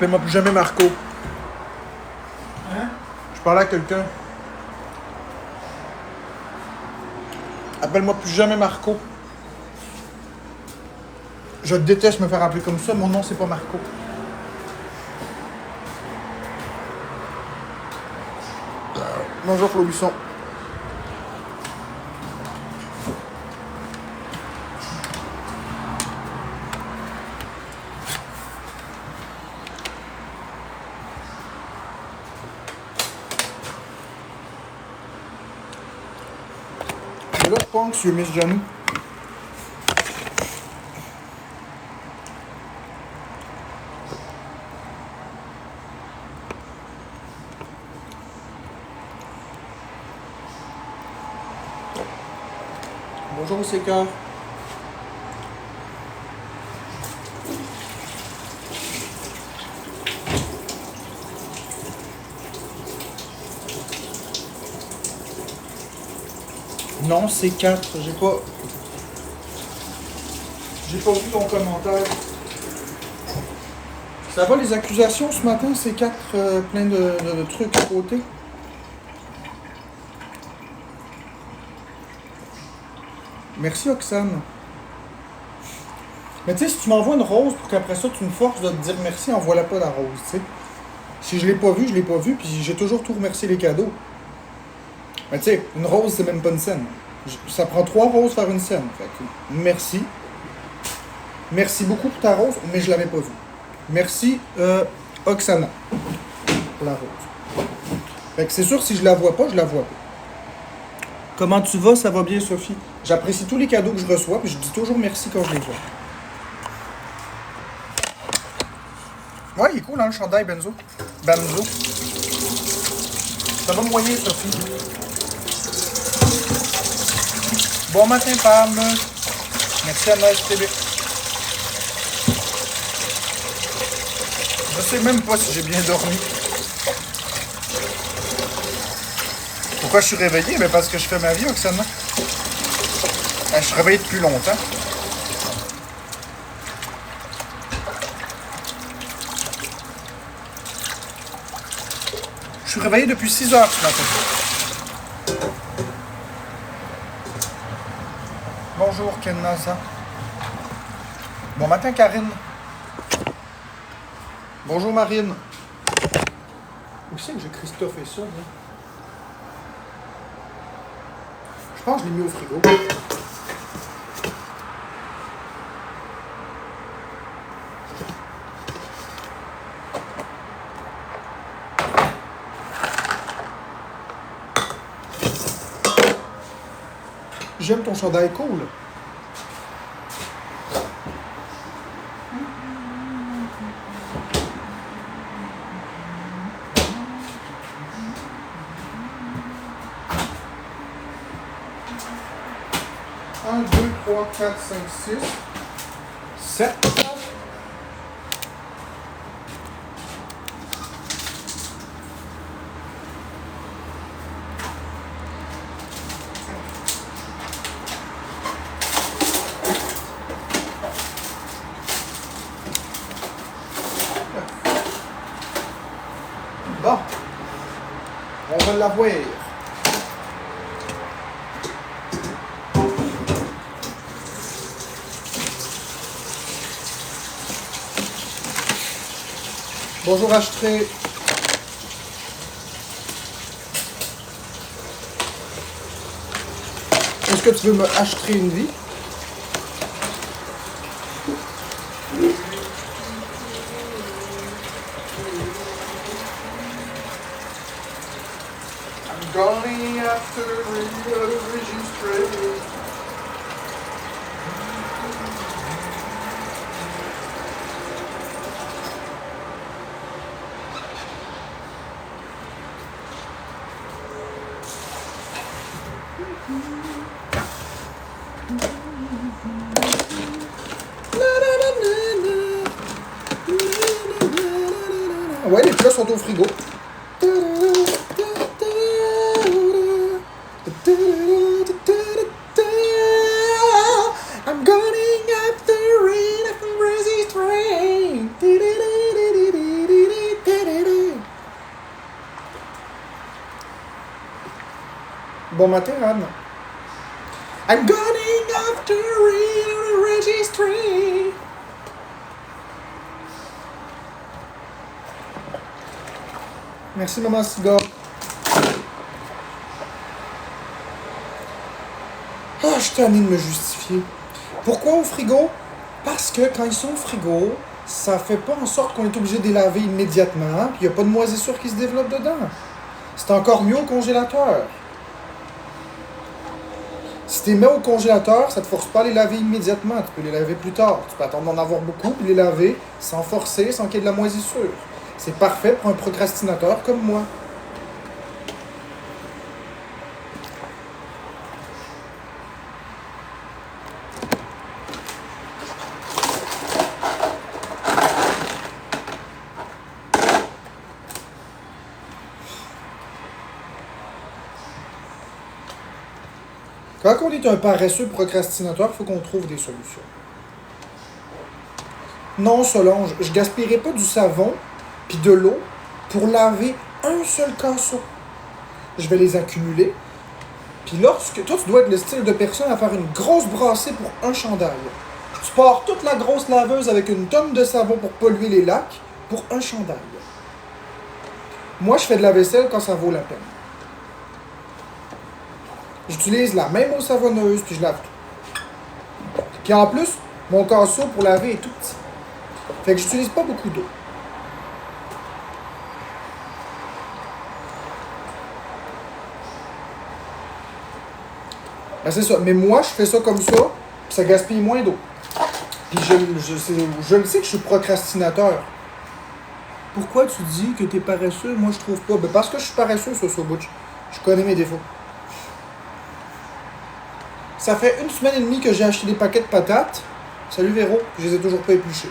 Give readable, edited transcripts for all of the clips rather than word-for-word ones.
Appelle-moi plus jamais Marco. Hein? Je parlais à quelqu'un. Appelle-moi plus jamais Marco. Je déteste me faire appeler comme ça. Mon nom, c'est pas Marco. Bonjour, Flo Buisson. C'est là, je pense, sur Miss Johnny. Bonjour, c'est cœur. Non, c'est 4. J'ai pas vu ton commentaire. Ça va les accusations ce matin, c'est 4 plein de trucs à côté. Merci Oxane. Mais tu sais, si tu m'envoies une rose pour qu'après ça tu me forces de te dire merci, envoie-la pas la rose, tu sais. Si je l'ai pas vue, je l'ai pas vue, puis j'ai toujours tout remercié les cadeaux. Mais tu sais, une rose, c'est même pas une scène. Ça prend 3 roses faire une scène. Fait que, merci. Merci beaucoup pour ta rose, mais je l'avais pas vue. Merci Oksana pour la rose. Fait que c'est sûr, si je la vois pas, je la vois pas. Comment tu vas? Ça va bien, Sophie? J'apprécie tous les cadeaux que je reçois, puis je dis toujours merci quand je les vois. Ouais, il est cool, hein, le chandail Benzo. Banzo. Ça va moyen, Sophie. Bon matin, Pam. Merci à MSTB. Je sais même pas si j'ai bien dormi. Pourquoi je suis réveillé? Mais parce que je fais ma vie, Oksana. Je suis réveillé depuis longtemps. Je suis réveillé depuis 6 heures ce matin. Bonjour, Kennaza. Bon matin, Karine. Bonjour, Marine. Où c'est que j'ai Christophe et ça, là? Je pense que je l'ai mis au frigo. J'aime ton chandail cool. Un, 2, 3, 4, 5, 6, 7. Bon, on va l'avoir. Bonjour Ashtré. Est-ce que tu veux me acheter une vie? I'm going after the registry. Ouais, les plats sont au frigo. I'm going up the rain of crazy train. Bon matin, Anne. I'm going after the registry. Merci, Maman Cigare. Ah, je suis tanné de me justifier. Pourquoi au frigo? Parce que quand ils sont au frigo, ça fait pas en sorte qu'on est obligé de les laver immédiatement, puis il n'y a pas de moisissure qui se développe dedans. C'est encore mieux au congélateur. Si tu les mets au congélateur, ça ne te force pas à les laver immédiatement. Tu peux les laver plus tard. Tu peux attendre d'en avoir beaucoup, puis les laver sans forcer, sans qu'il y ait de la moisissure. C'est parfait pour un procrastinateur comme moi. Quand on est un paresseux procrastinateur, il faut qu'on trouve des solutions. Non, Solange, je gaspillerai pas du savon puis de l'eau pour laver un seul casseau. Je vais les accumuler. Puis lorsque... Toi, tu dois être le style de personne à faire une grosse brassée pour un chandail. Tu pars toute la grosse laveuse avec une tonne de savon pour polluer les lacs pour un chandail. Moi, je fais de la vaisselle quand ça vaut la peine. J'utilise la même eau savonneuse, puis je lave tout. Puis en plus, mon casseau pour laver est tout petit. Fait que j'utilise pas beaucoup d'eau. Ben c'est ça. Mais moi, je fais ça comme ça, puis ça gaspille moins d'eau. Puis je le sais que je suis procrastinateur. Pourquoi tu dis que t'es paresseux? Moi, je trouve pas. Ben parce que je suis paresseux, ça, Butch. Je connais mes défauts. Ça fait 1 semaine et demie que j'ai acheté des paquets de patates. Salut Véro, je les ai toujours pas épluchés.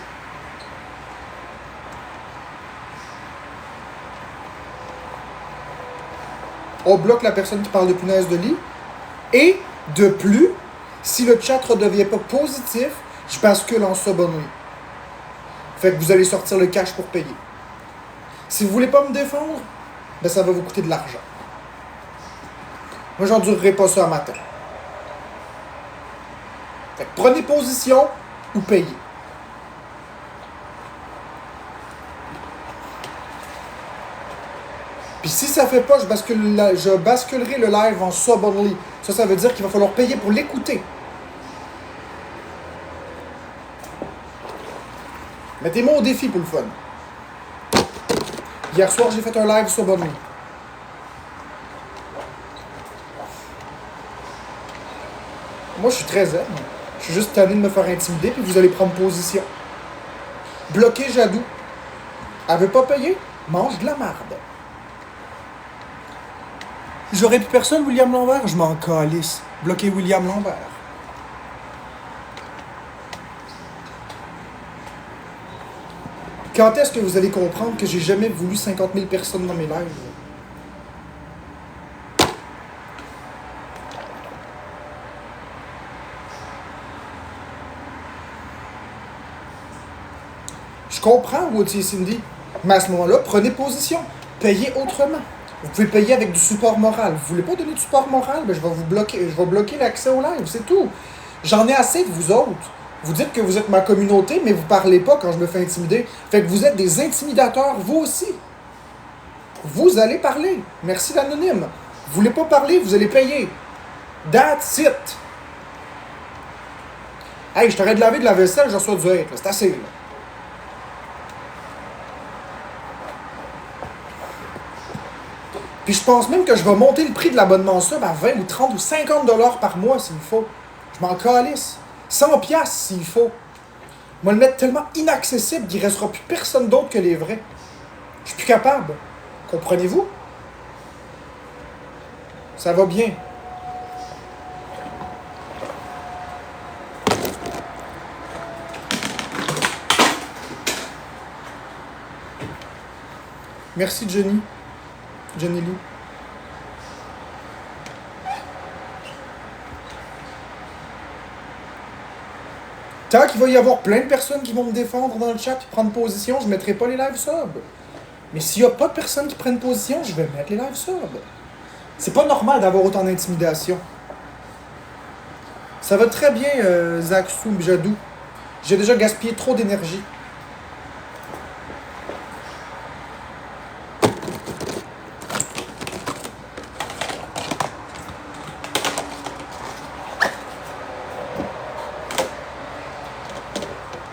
On bloque la personne qui parle de punaise de lit. Et, de plus, si le chat ne redevient pas positif, je bascule en subonnerie. Fait que vous allez sortir le cash pour payer. Si vous voulez pas me défendre, ben ça va vous coûter de l'argent. Moi, j'endurerai pas ça à matin. Fait que prenez position ou payez. Puis si ça fait pas, je basculerai le live en sub-only. Ça veut dire qu'il va falloir payer pour l'écouter. Mettez-moi au défi pour le fun. Hier soir, j'ai fait un live sub-only. Moi, je suis très zen. Je suis juste tanné de me faire intimider, puis vous allez prendre position. Bloquer Jadou. Elle veut pas payer? Mange de la marde. J'aurais plus personne, William Lambert? Je m'en calisse. Bloquer William Lambert. Quand est-ce que vous allez comprendre que j'ai jamais voulu 50 000 personnes dans mes lives? Je comprends, Woody et Cindy, mais à ce moment-là, prenez position. Payez autrement. Vous pouvez payer avec du support moral. Vous voulez pas donner du support moral? Ben, je vais bloquer l'accès au live, c'est tout. J'en ai assez de vous autres. Vous dites que vous êtes ma communauté, mais vous parlez pas quand je me fais intimider. Fait que vous êtes des intimidateurs, vous aussi. Vous allez parler. Merci l'anonyme. Vous voulez pas parler, vous allez payer. That's it. Hey, je t'arrête de laver de la vaisselle, je reçois du hate. C'est assez, là. Puis je pense même que je vais monter le prix de l'abonnement sub à 20 ou 30 ou 50 $ par mois s'il faut. Je m'en calisse. 100 piastres s'il faut. Moi, le mettre tellement inaccessible qu'il ne restera plus personne d'autre que les vrais. Je suis plus capable. Comprenez-vous? Ça va bien. Merci Jenny. Jenny Lou. Tant qu'il va y avoir plein de personnes qui vont me défendre dans le chat et prendre position, je ne mettrai pas les live subs. Mais s'il n'y a pas de personnes qui prennent position, je vais mettre les live subs. C'est pas normal d'avoir autant d'intimidation. Ça va très bien, Zach Soubjadou. J'ai déjà gaspillé trop d'énergie.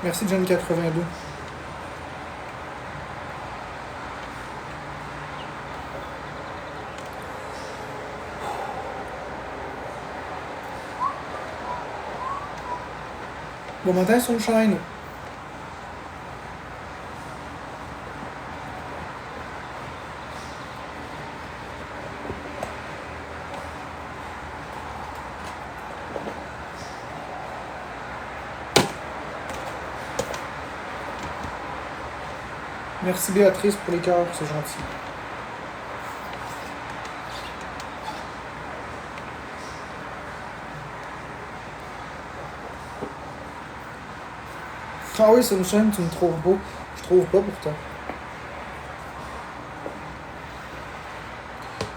Merci John 82. Bon matin, Sunshine. Merci Béatrice pour les cœurs, c'est gentil. Ah oui, Sunshine, tu me trouves beau. Je trouve pas pourtant.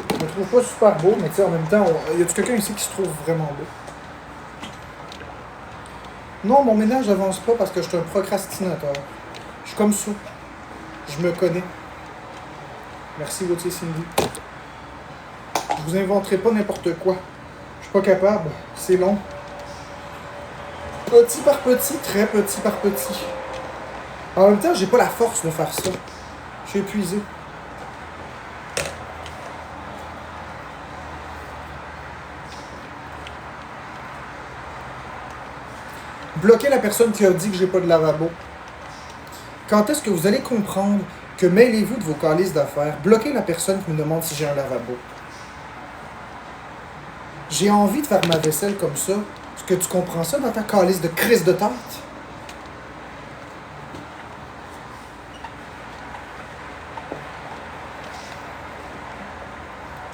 Je me trouve pas super beau, mais tu sais, en même temps, y a-tu quelqu'un ici qui se trouve vraiment beau? Non, mon ménage avance pas parce que je suis un procrastinateur. Je suis comme ça. Je me connais. Merci, Gauthier Cindy. Je vous inventerai pas n'importe quoi. Je suis pas capable. C'est long. Petit par petit, très petit par petit. En même temps, j'ai pas la force de faire ça. Je suis épuisé. Bloquer la personne qui a dit que j'ai pas de lavabo. Quand est-ce que vous allez comprendre que mêlez-vous de vos calices d'affaires? Bloquez la personne qui me demande si j'ai un lavabo. J'ai envie de faire ma vaisselle comme ça. Est-ce que tu comprends ça dans ta calice de crise de tête?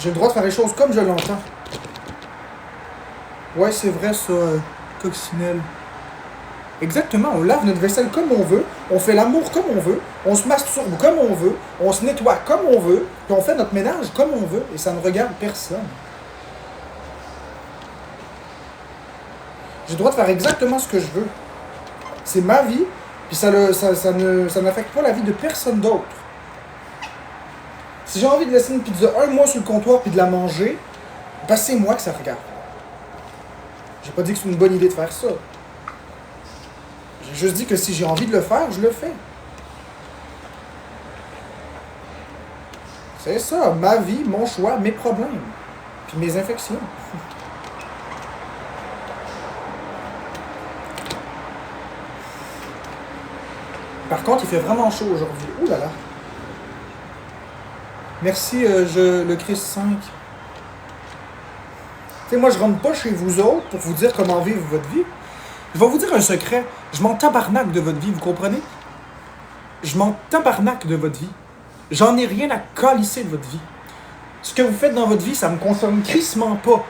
J'ai le droit de faire les choses comme je l'entends. Ouais, c'est vrai ça, coccinelle. Exactement, on lave notre vaisselle comme on veut, on fait l'amour comme on veut, on se masturbe comme on veut, on se nettoie comme on veut, puis on fait notre ménage comme on veut, et ça ne regarde personne. J'ai le droit de faire exactement ce que je veux. C'est ma vie, puis ça n'affecte pas la vie de personne d'autre. Si j'ai envie de laisser une pizza un mois sur le comptoir puis de la manger, ben c'est moi que ça regarde. J'ai pas dit que c'est une bonne idée de faire ça. J'ai juste dit que si j'ai envie de le faire, je le fais. C'est ça, ma vie, mon choix, mes problèmes. Puis mes infections. Par contre, il fait vraiment chaud aujourd'hui. Ouh là là. Merci, le Chris 5. Tu sais, moi, je rentre pas chez vous autres pour vous dire comment vivre votre vie. Je vais vous dire un secret. Je m'en tabarnaque de votre vie, vous comprenez? Je m'en tabarnaque de votre vie. J'en ai rien à calisser de votre vie. Ce que vous faites dans votre vie, ça me concerne crissement pas.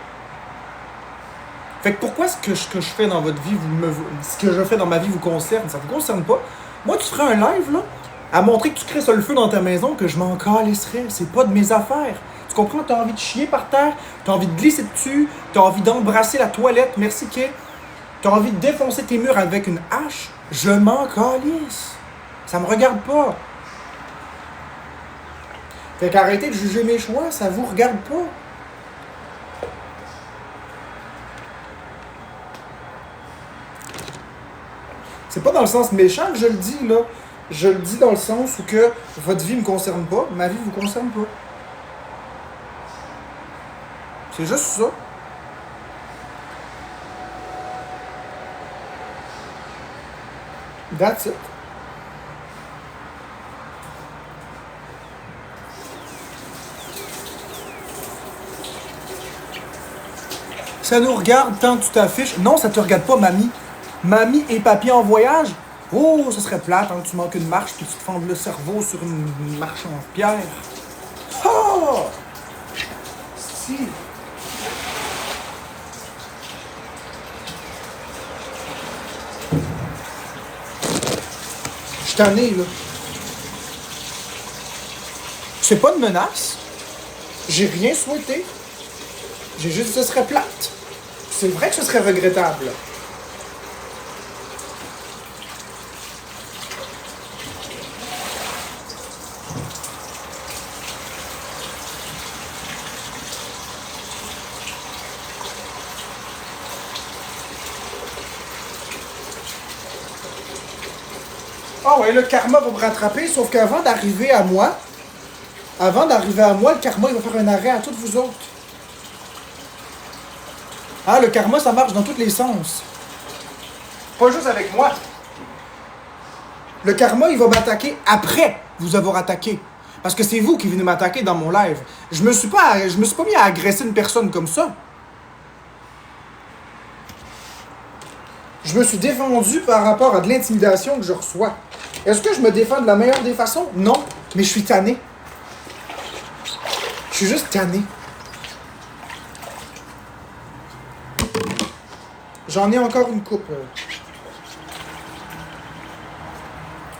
Fait que pourquoi ce que je fais dans votre vie, ce que je fais dans ma vie vous concerne? Ça vous concerne pas. Moi, tu ferais un live, là, à montrer que tu crées ça le feu dans ta maison, que je m'en calisserais. C'est pas de mes affaires. Tu comprends? T'as envie de chier par terre, t'as envie de glisser dessus, t'as envie d'embrasser la toilette, merci Kay. T'as envie de défoncer tes murs avec une hache, je m'en calisse. Ça me regarde pas. Fait qu'arrêtez de juger mes choix, ça vous regarde pas. C'est pas dans le sens méchant que je le dis, là. Je le dis dans le sens où que votre vie me concerne pas, ma vie vous concerne pas. C'est juste ça. That's it. Ça nous regarde tant que tu t'affiches. Non, ça te regarde pas, mamie. Mamie et papy en voyage? Oh, ça serait plate hein, que tu manques une marche puis tu te fendes le cerveau sur une marche en pierre. Oh! Si. Je suis tanné, là. C'est pas de menace. J'ai rien souhaité. J'ai juste dit que ce serait plate. C'est vrai que ce serait regrettable. Ah ouais, le karma va me rattraper, sauf qu'avant d'arriver à moi, le karma, il va faire un arrêt à toutes vous autres. Ah, le karma, ça marche dans tous les sens. Pas juste avec moi. Le karma, il va m'attaquer après vous avoir attaqué. Parce que c'est vous qui venez m'attaquer dans mon live. Je me suis pas mis à agresser une personne comme ça. Je me suis défendu par rapport à de l'intimidation que je reçois. Est-ce que je me défends de la meilleure des façons? Non, mais je suis tanné. Je suis juste tanné. J'en ai encore une coupe.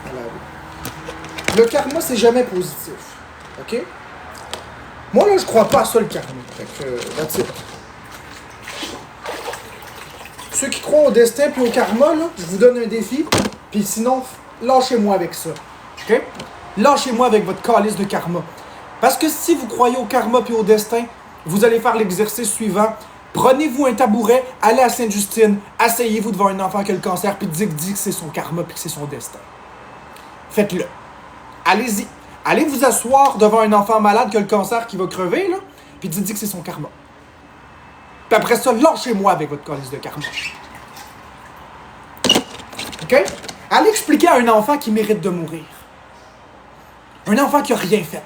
Voilà. Le karma, c'est jamais positif. OK? Moi, là, je crois pas à ça, le karma. Fait que, that's it. Ceux qui croient au destin puis au karma, là, je vous donne un défi. Puis sinon, lâchez-moi avec ça. OK? Lâchez-moi avec votre calice de karma. Parce que si vous croyez au karma puis au destin, vous allez faire l'exercice suivant. Prenez-vous un tabouret, allez à Sainte-Justine, asseyez-vous devant un enfant qui a le cancer, puis dites que c'est son karma puis que c'est son destin. Faites-le. Allez-y. Allez vous asseoir devant un enfant malade qui a le cancer qui va crever, là, puis dites que c'est son karma. Puis après ça, lâchez-moi avec votre calice de karma. OK? Allez expliquer à un enfant qui mérite de mourir. Un enfant qui a rien fait.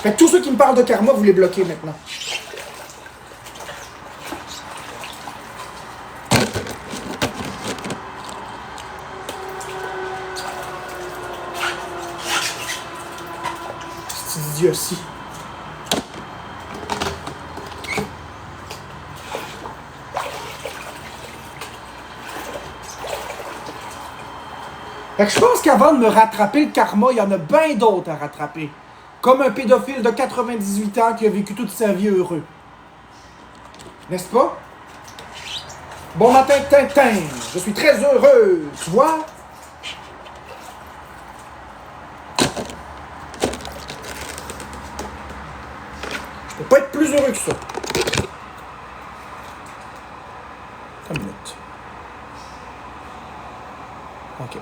Fait que tous ceux qui me parlent de karma, vous les bloquez maintenant. C'est idiotie. Fait que je pense qu'avant de me rattraper le karma, il y en a bien d'autres à rattraper. Comme un pédophile de 98 ans qui a vécu toute sa vie heureux. N'est-ce pas? Bon matin, Tintin. Je suis très heureux. Tu vois? Je peux pas être plus heureux que ça. Une minute. OK.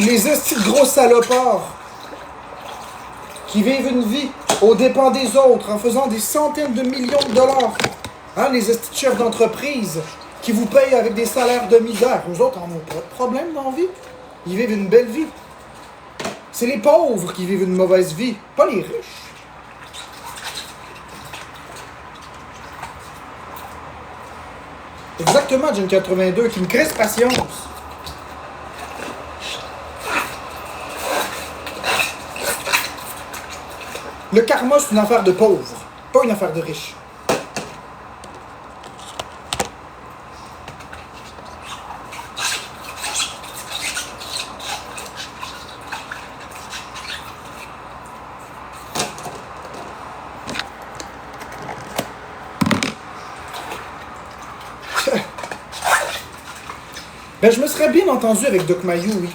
Les estis de gros salopards qui vivent une vie aux dépens des autres en faisant des centaines de millions de dollars. Hein, les estis de chefs d'entreprise qui vous payent avec des salaires de misère. Eux autres en ont pas de problème dans la vie. Ils vivent une belle vie. C'est les pauvres qui vivent une mauvaise vie, pas les riches. Exactement, Gen 82, qui me crée patience. Le karma, c'est une affaire de pauvres, pas une affaire de riches. Ben, je me serais bien entendu avec Doc Mayou, oui.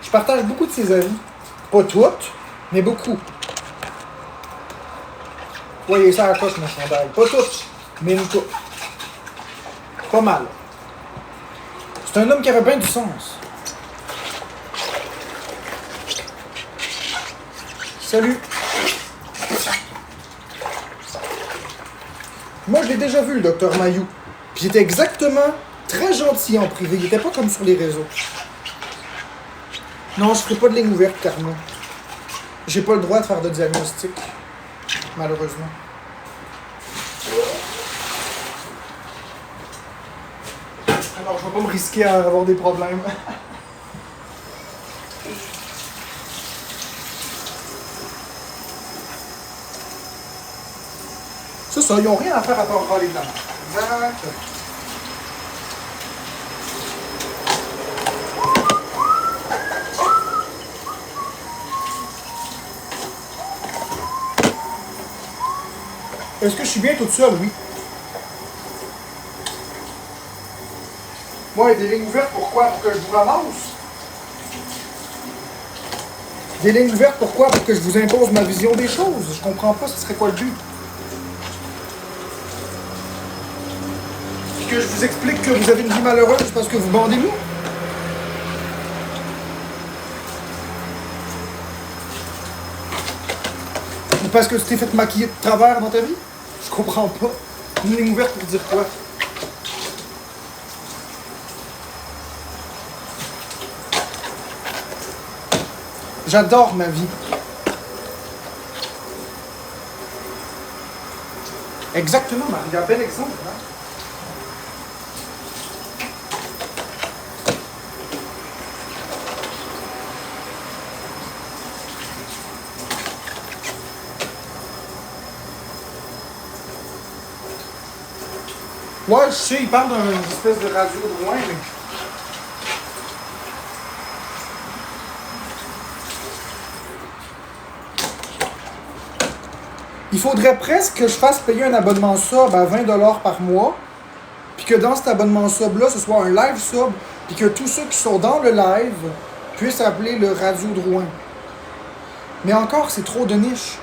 Je partage beaucoup de ses avis. Pas toutes, mais beaucoup. Voyez ça à la coche, mon chandail. Pas toutes, mais une coupe. Pas mal. C'est un homme qui avait bien du sens. Salut. Moi, je l'ai déjà vu, le docteur Mayou. Puis il était exactement très gentil en privé. Il était pas comme sur les réseaux. Non, je ferai pas de ligne ouverte, Karma. J'ai pas le droit de faire de diagnostic. Malheureusement. Alors, je vais pas me risquer à avoir des problèmes. C'est ça, ils ont rien à faire à part râler de la merde. Exact. Est-ce que je suis bien toute seule? Oui. Ouais, des lignes ouvertes, pourquoi? Pour que je vous ramasse? Des lignes ouvertes, pourquoi? Pour que je vous impose ma vision des choses. Je comprends pas, ce serait quoi le but? Puis que je vous explique que vous avez une vie malheureuse parce que vous bandez nous? Ou parce que tu t'es fait maquiller de travers dans ta vie? Je comprends pas. Une ligne ouverte pour dire quoi? J'adore ma vie. Exactement, Maria. Bel exemple. Hein? Ouais, je sais, il parle d'une espèce de radio de loin, mais... Il faudrait presque que je fasse payer un abonnement sub à 20$ par mois, puis que dans cet abonnement sub-là, ce soit un live sub, puis que tous ceux qui sont dans le live puissent appeler le radio de Rouen. Mais encore, c'est trop de niche.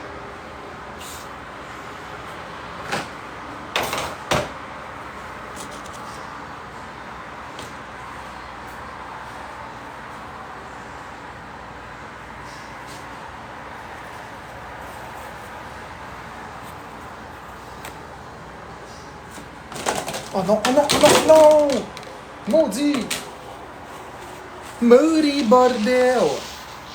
Oh non, oh non, oh non, non! Maudit! Maudit bordel!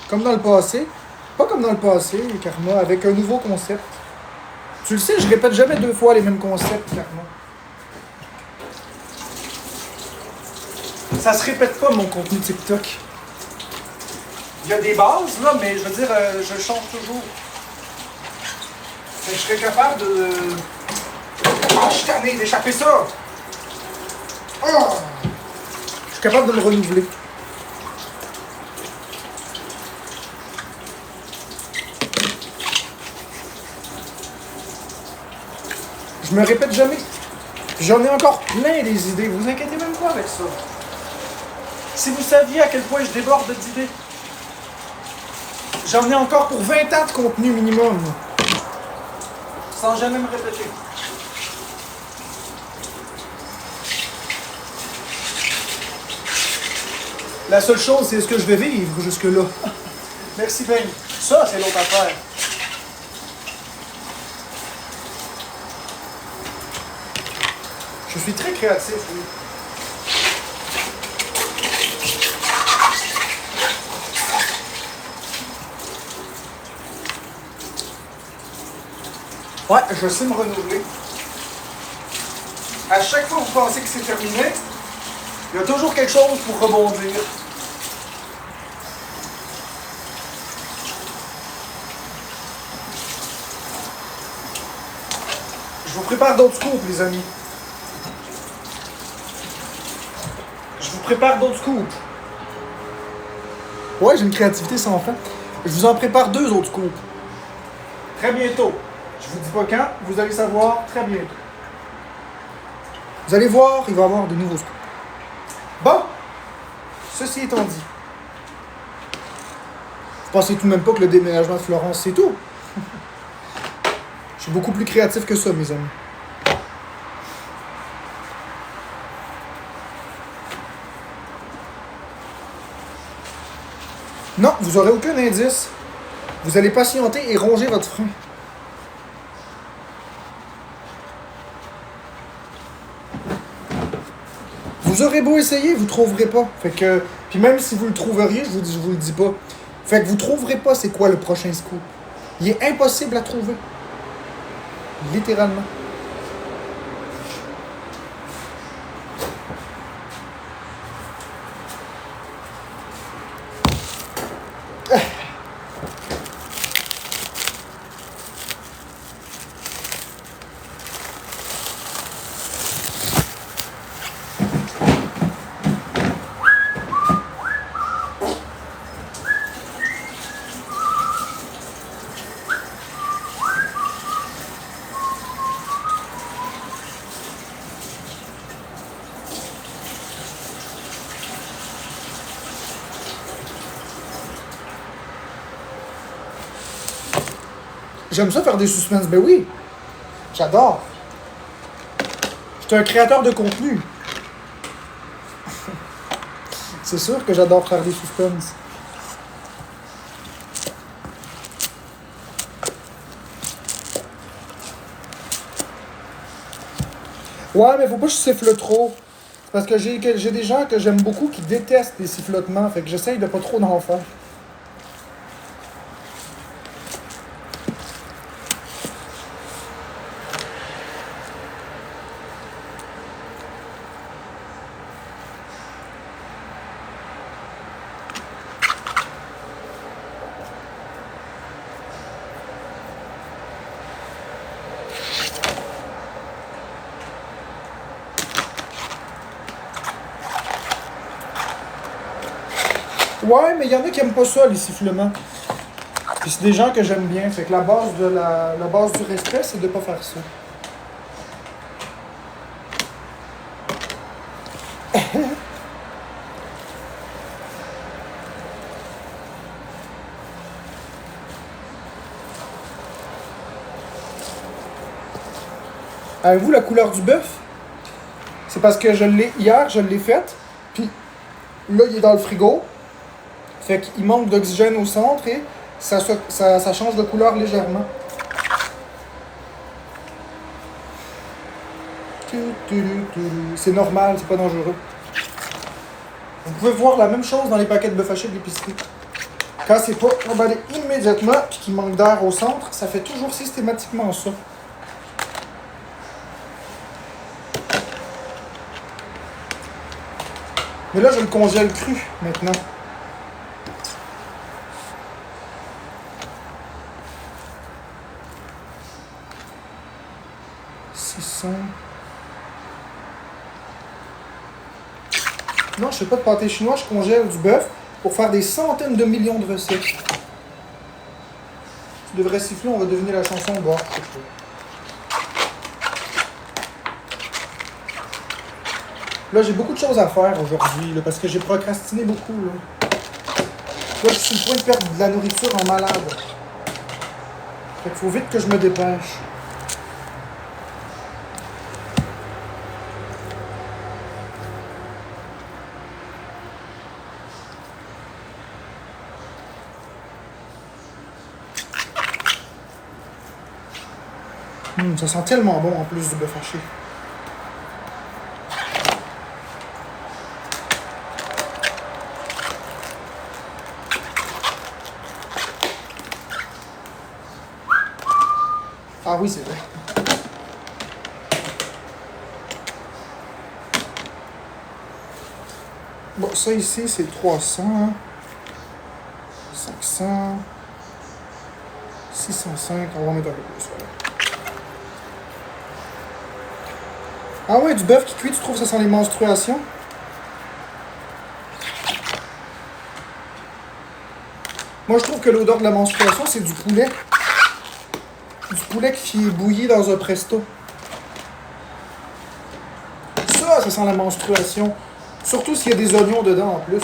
Comme dans le passé. Pas comme dans le passé, Karma, avec un nouveau concept. Tu le sais, je répète jamais 2 fois les mêmes concepts, Karma. Ça se répète pas, mon contenu TikTok. Il y a des bases, là, mais je veux dire, je change toujours. Fait que je serais capable de... Ah, je suis tanné d'échapper ça! Oh! Je suis capable de le renouveler. Je me répète jamais. J'en ai encore plein des idées. Vous inquiétez même pas avec ça. Si vous saviez à quel point je déborde d'idées. J'en ai encore pour 20 ans de contenu minimum. Sans jamais me répéter. La seule chose, c'est ce que je vais vivre jusque-là. Merci, Ben. Ça, c'est l'autre affaire. Je suis très créatif, oui. Ouais, je sais me renouveler. À chaque fois que vous pensez que c'est terminé, il y a toujours quelque chose pour rebondir. Je vous prépare d'autres scoops, les amis. Je vous prépare d'autres scoops. Ouais, j'ai une créativité sans fin. Je vous en prépare 2 autres scoops. Très bientôt. Je vous dis pas quand, vous allez savoir très bientôt. Vous allez voir, il va y avoir de nouveaux scoops. Bon, ceci étant dit, vous pensez tout de même pas que le déménagement de Florence, c'est tout? Je suis beaucoup plus créatif que ça, mes amis. Non, vous aurez aucun indice. Vous allez patienter et ronger votre frein. Vous aurez beau essayer, vous trouverez pas. Fait que, puis même si vous le trouveriez, je vous le dis pas. Fait que vous trouverez pas c'est quoi le prochain scoop. Il est impossible à trouver. Littéralement. J'aime ça faire des suspens, ben oui. J'adore. Je suis un créateur de contenu. C'est sûr que j'adore faire des suspens. Ouais, mais faut pas que je siffle trop. C'est parce que j'ai des gens que j'aime beaucoup qui détestent les sifflotements. Fait que j'essaye de pas trop en faire. Ouais, mais il y en a qui aiment pas ça, les sifflements. Puis c'est des gens que j'aime bien. Fait que la base la base du respect, c'est de pas faire ça. Avez-vous la couleur du bœuf? C'est parce que hier, je l'ai faite. Puis là, il est dans le frigo. Fait qu'il manque d'oxygène au centre et ça change de couleur légèrement. C'est normal, c'est pas dangereux. Vous pouvez voir la même chose dans les paquets de bœuf haché de l'épicerie. Quand c'est pas emballé immédiatement et qu'il manque d'air au centre, ça fait toujours systématiquement ça. Mais là, je le congèle cru maintenant. Non, je fais pas de pâté chinois, je congèle du bœuf pour faire des centaines de millions de recettes. Tu devrais siffler, on va deviner la chanson. Bon, là, j'ai beaucoup de choses à faire aujourd'hui, parce que j'ai procrastiné beaucoup. Là, je suis sur le point de perdre de la nourriture en malade. Fait qu'il faut vite que je me dépêche. Ça sent tellement bon en plus du bœuf haché. Ah oui, c'est vrai. Bon, ça ici, c'est 300, 500, 605, on va mettre un peu plus, voilà. Ah ouais, du bœuf qui cuit, tu trouves que ça sent les menstruations? Moi, je trouve que l'odeur de la menstruation, c'est du poulet. Du poulet qui est bouilli dans un presto. Ça sent la menstruation. Surtout s'il y a des oignons dedans en plus.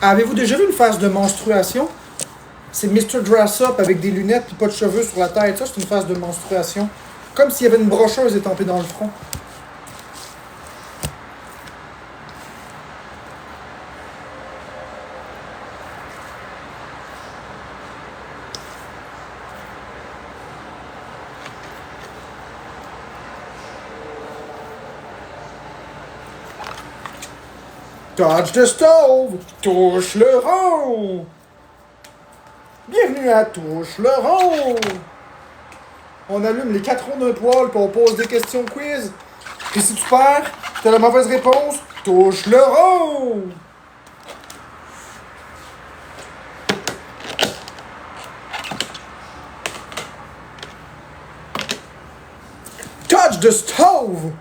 Avez-vous déjà vu une phase de menstruation? C'est Mr. Dress-Up avec des lunettes et pas de cheveux sur la tête. Ça, c'est une phase de menstruation. Comme s'il y avait une brocheuse étampée dans le front. Touch the stove! Touche le rond! Bienvenue à Touche le rond! On allume les 4 ronds d'un poêle puis on pose des questions quiz. Puis si tu perds, t'as la mauvaise réponse, touche le rond! Touch the stove!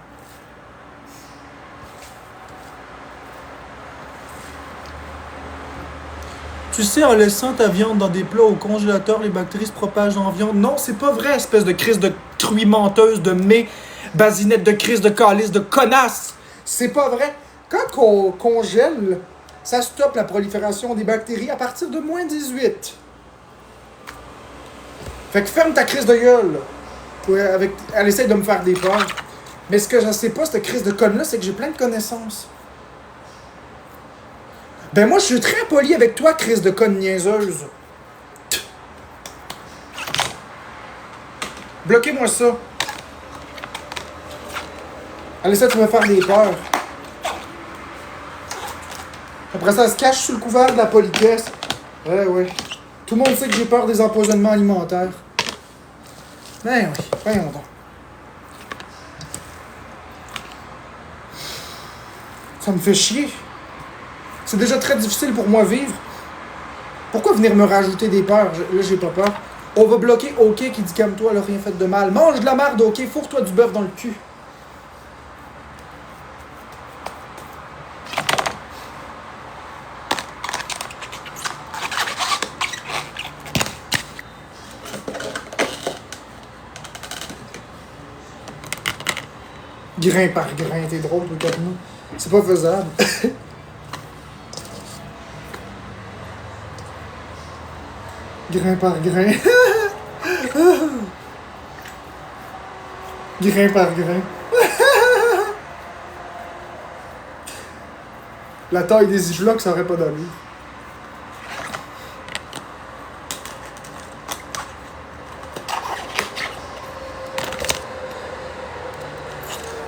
Tu sais, en laissant ta viande dans des plats au congélateur, les bactéries se propagent en viande. Non, c'est pas vrai, espèce de crise de truie menteuse, de mets, basinette de crise de calice, de connasse. C'est pas vrai. Quand on congèle, Ça stoppe la prolifération des bactéries à partir de moins 18. Fait que ferme ta crise de gueule. Ouais, elle essaie de me faire des peurs. Mais ce que je sais pas, cette crise de conne-là, c'est que j'ai plein de connaissances. Ben moi, je suis très poli avec toi, crise de conne niaiseuse. Bloquez-moi ça. Elle essaie de me faire des peurs. Après ça, elle se cache sous le couvert de la politesse. Ouais. Tout le monde sait que j'ai peur des empoisonnements alimentaires. Ben oui, voyons donc. Ça me fait chier. C'est déjà très difficile pour moi vivre. Pourquoi venir me rajouter des peurs? Là, j'ai pas peur. On va bloquer OK qui dit calme-toi, elle a rien fait de mal. Mange de la merde, OK, fourre-toi du bœuf dans le cul. Grain par grain, t'es drôle, le Carnot. C'est pas faisable. Grain par grain. Grain par grain. La taille des ziplocs, ça aurait pas d'allure.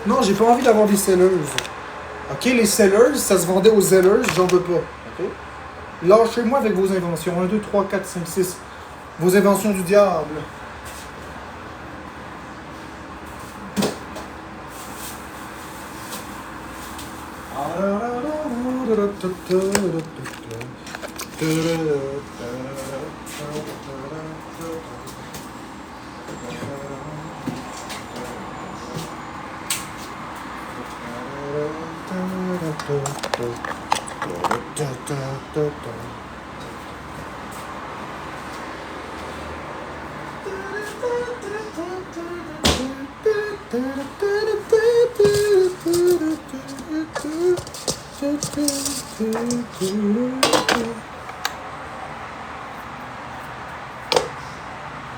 Non, j'ai pas envie d'avoir des selleuses. Ok, les selleuses, ça se vendait aux zelleuses, j'en veux pas. Ok? Lâchez-moi avec vos inventions. 1, 2, 3, 4, 5, 6. Vos inventions du diable.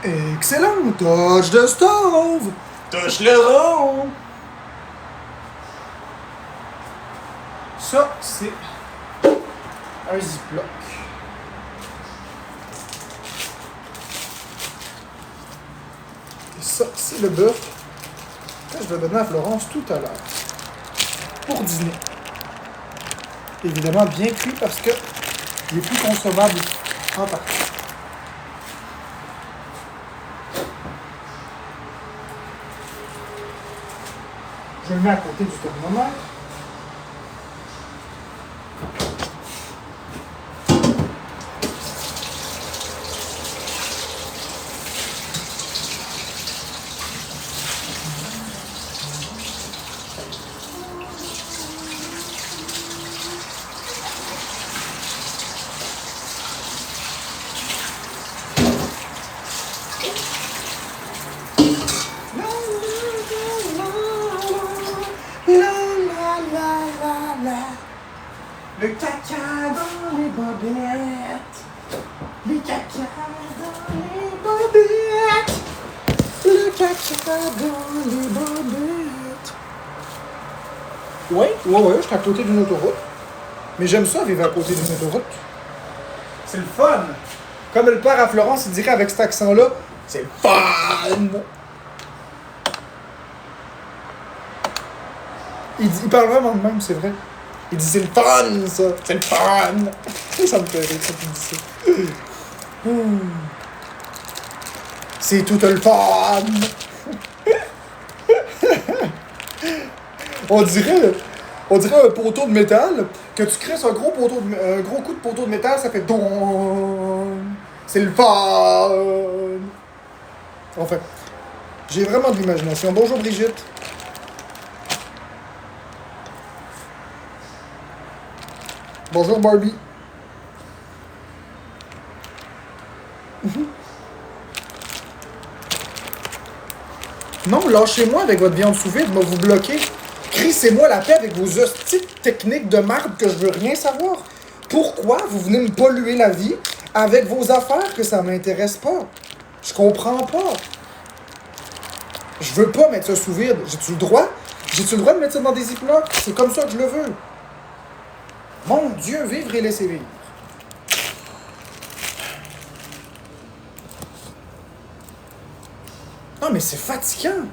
Excellent! Touch de stove! Touche le rond! Ça, c'est un ziploc. Et ça, c'est le bœuf que je vais donner à Florence tout à l'heure. Pour dîner. Évidemment bien cuit parce que il est plus consommable en partie. Je le mets à côté du thermomètre. Le caca dans les bobettes. Le caca dans les bobettes. Le caca dans les bobettes. Ouais, je suis à côté d'une autoroute. Mais j'aime ça, vivre à côté d'une autoroute. C'est le fun. Comme le père à Florence, il dirait avec cet accent-là, c'est le fun. Il parle vraiment de même, c'est vrai. Il dit c'est le fun, ça. C'est le fun. Ça me fait rire, ça qu'il dit ça. C'est tout le fun. On dirait un poteau de métal, que tu crées un gros coup de poteau de métal, ça fait don. C'est le fun. Enfin, j'ai vraiment de l'imagination. Bonjour Brigitte. Bonjour Barbie. Non, lâchez-moi avec votre viande sous vide, je vais vous bloquer. Crissez-moi la paix avec vos hosties techniques de marde que je veux rien savoir. Pourquoi vous venez me polluer la vie avec vos affaires que ça m'intéresse pas? Je comprends pas. Je veux pas mettre ça sous vide. J'ai-tu le droit? J'ai-tu le droit de mettre ça dans des ziplocs? C'est comme ça que je le veux. Mon Dieu, vivre et laisser vivre. Non, mais c'est fatigant.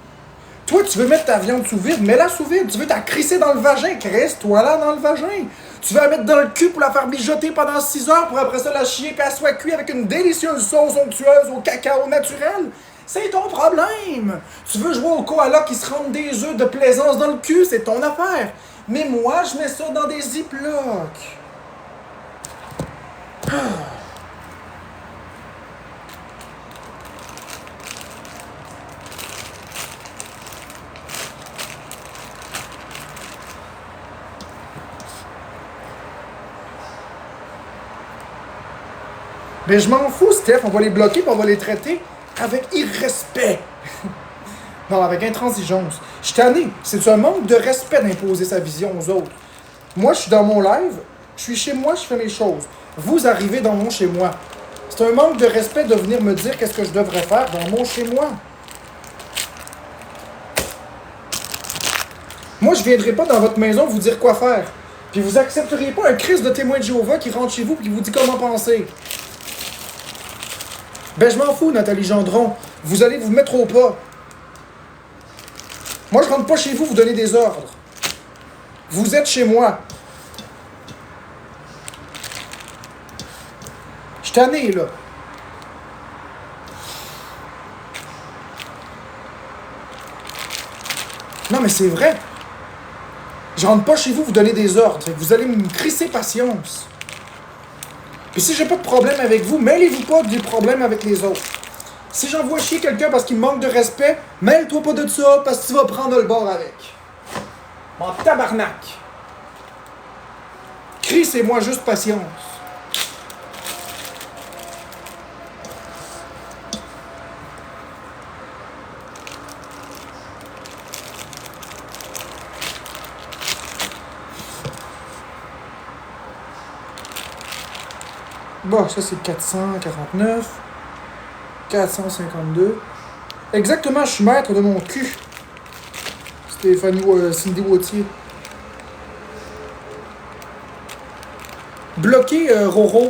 Toi, tu veux mettre ta viande sous vide, mets-la sous vide. Tu veux t'la crisser dans le vagin, crisse-toi là dans le vagin. Tu veux la mettre dans le cul pour la faire mijoter pendant 6 heures pour après ça la chier puis elle soit cuite avec une délicieuse sauce onctueuse au cacao naturel. C'est ton problème. Tu veux jouer au koala qui se rendent des œufs de plaisance dans le cul, c'est ton affaire. Mais moi, je mets ça dans des ziplocs. Mais je m'en fous, Steph, on va les bloquer et on va les traiter avec irrespect. Non, avec intransigeance. Je suis tanné. C'est un manque de respect d'imposer sa vision aux autres. Moi, je suis dans mon live, je suis chez moi, je fais mes choses. Vous arrivez dans mon chez moi. C'est un manque de respect de venir me dire qu'est-ce que je devrais faire dans mon chez moi. Moi, je viendrai pas dans votre maison vous dire quoi faire. Puis vous accepteriez pas un Christ de témoin de Jéhovah qui rentre chez vous et qui vous dit comment penser. Ben, je m'en fous, Nathalie Gendron. Vous allez vous mettre au pas. Moi, je rentre pas chez vous vous donner des ordres. Vous êtes chez moi. Je suis tanné, là. Non, mais c'est vrai. Je rentre pas chez vous vous donner des ordres. Vous allez me crisser patience. Puis si j'ai pas de problème avec vous, mêlez-vous pas du problème avec les autres. Si j'envoie chier quelqu'un parce qu'il me manque de respect, mêle-toi pas de ça parce que tu vas prendre le bord avec. Mon tabarnak. Crissez-moi juste patience. Bon, ça c'est 449. 452. Exactement, je suis maître de mon cul. Cindy Wautier. Bloquer Roro.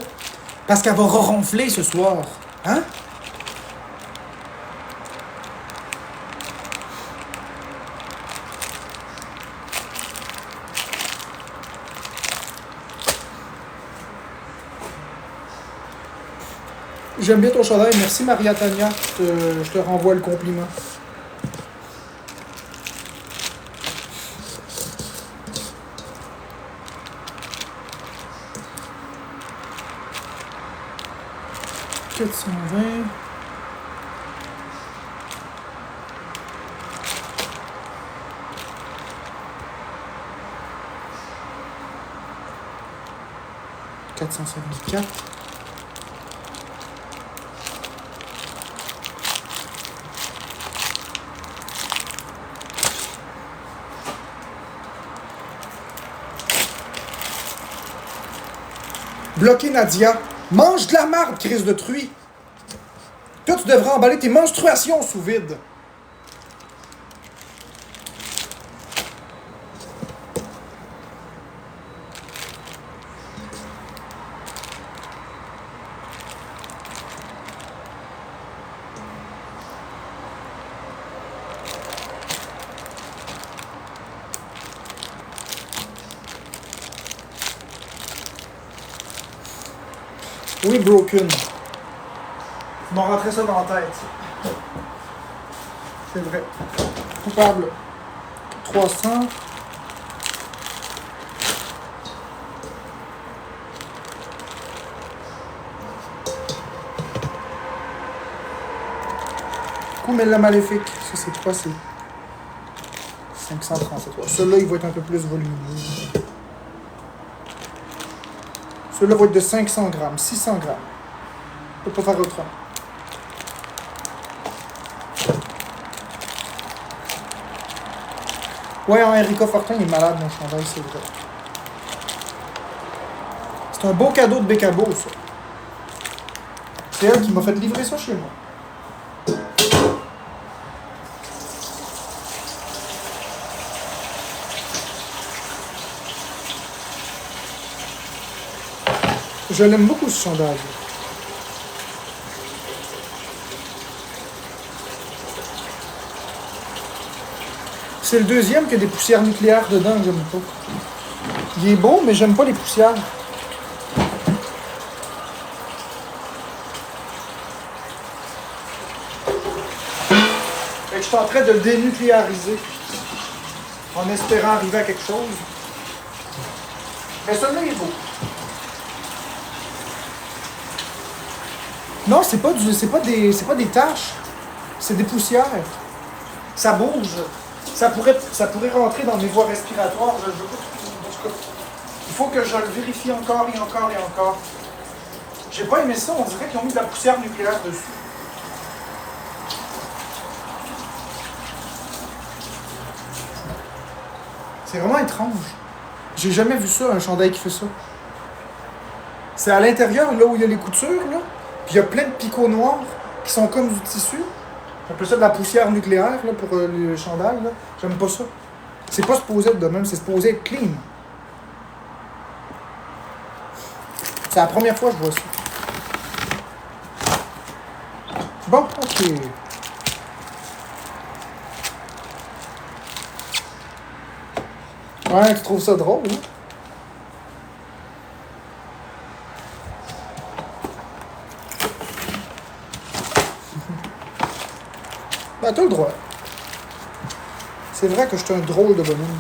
Parce qu'elle va ronfler ce soir. Hein? J'aime bien ton chandail. Merci Maria Tania. Je te renvoie le compliment. « 420. « 454. » Bloquer Nadia. Mange de la marde, crise de truie. Toi, tu devrais emballer tes menstruations sous vide. Oui, broken. Ils m'ont rentré ça dans la tête. C'est vrai. Coupable. 300. Coumella maléfique. Ça, c'est quoi? C'est 537. Celui-là, il va être un peu plus volumineux. Celui-là va être de 500 grammes, 600 grammes. On peut pas faire autrement. Ouais, Erika Fortin, il est malade, mon chandail, c'est vrai. C'est un beau cadeau de Bécabo, ça. C'est elle qui m'a fait livrer ça chez moi. Je l'aime beaucoup, ce chandail. C'est le deuxième qui a des poussières nucléaires dedans que j'aime pas. Il est beau, mais j'aime pas les poussières. Fait que je suis en train de le dénucléariser. En espérant arriver à quelque chose. Mais celui-là est beau. Non, c'est pas des taches. C'est des poussières. Ça bouge. Ça pourrait rentrer dans mes voies respiratoires. Je veux pas. En tout cas, il faut que je le vérifie encore et encore et encore. J'ai pas aimé ça. On dirait qu'ils ont mis de la poussière nucléaire dessus. C'est vraiment étrange. J'ai jamais vu ça, un chandail qui fait ça. C'est à l'intérieur, là où il y a les coutures, là. Puis il y a plein de picots noirs qui sont comme du tissu. On appelle ça de la poussière nucléaire, là, pour le chandail, là. J'aime pas ça. C'est pas supposé être de même, c'est supposé être clean. C'est la première fois que je vois ça. Bon, ok. Ouais, tu trouves ça drôle, hein? Ben, t'as le droit. C'est vrai que je suis un drôle de bonhomme.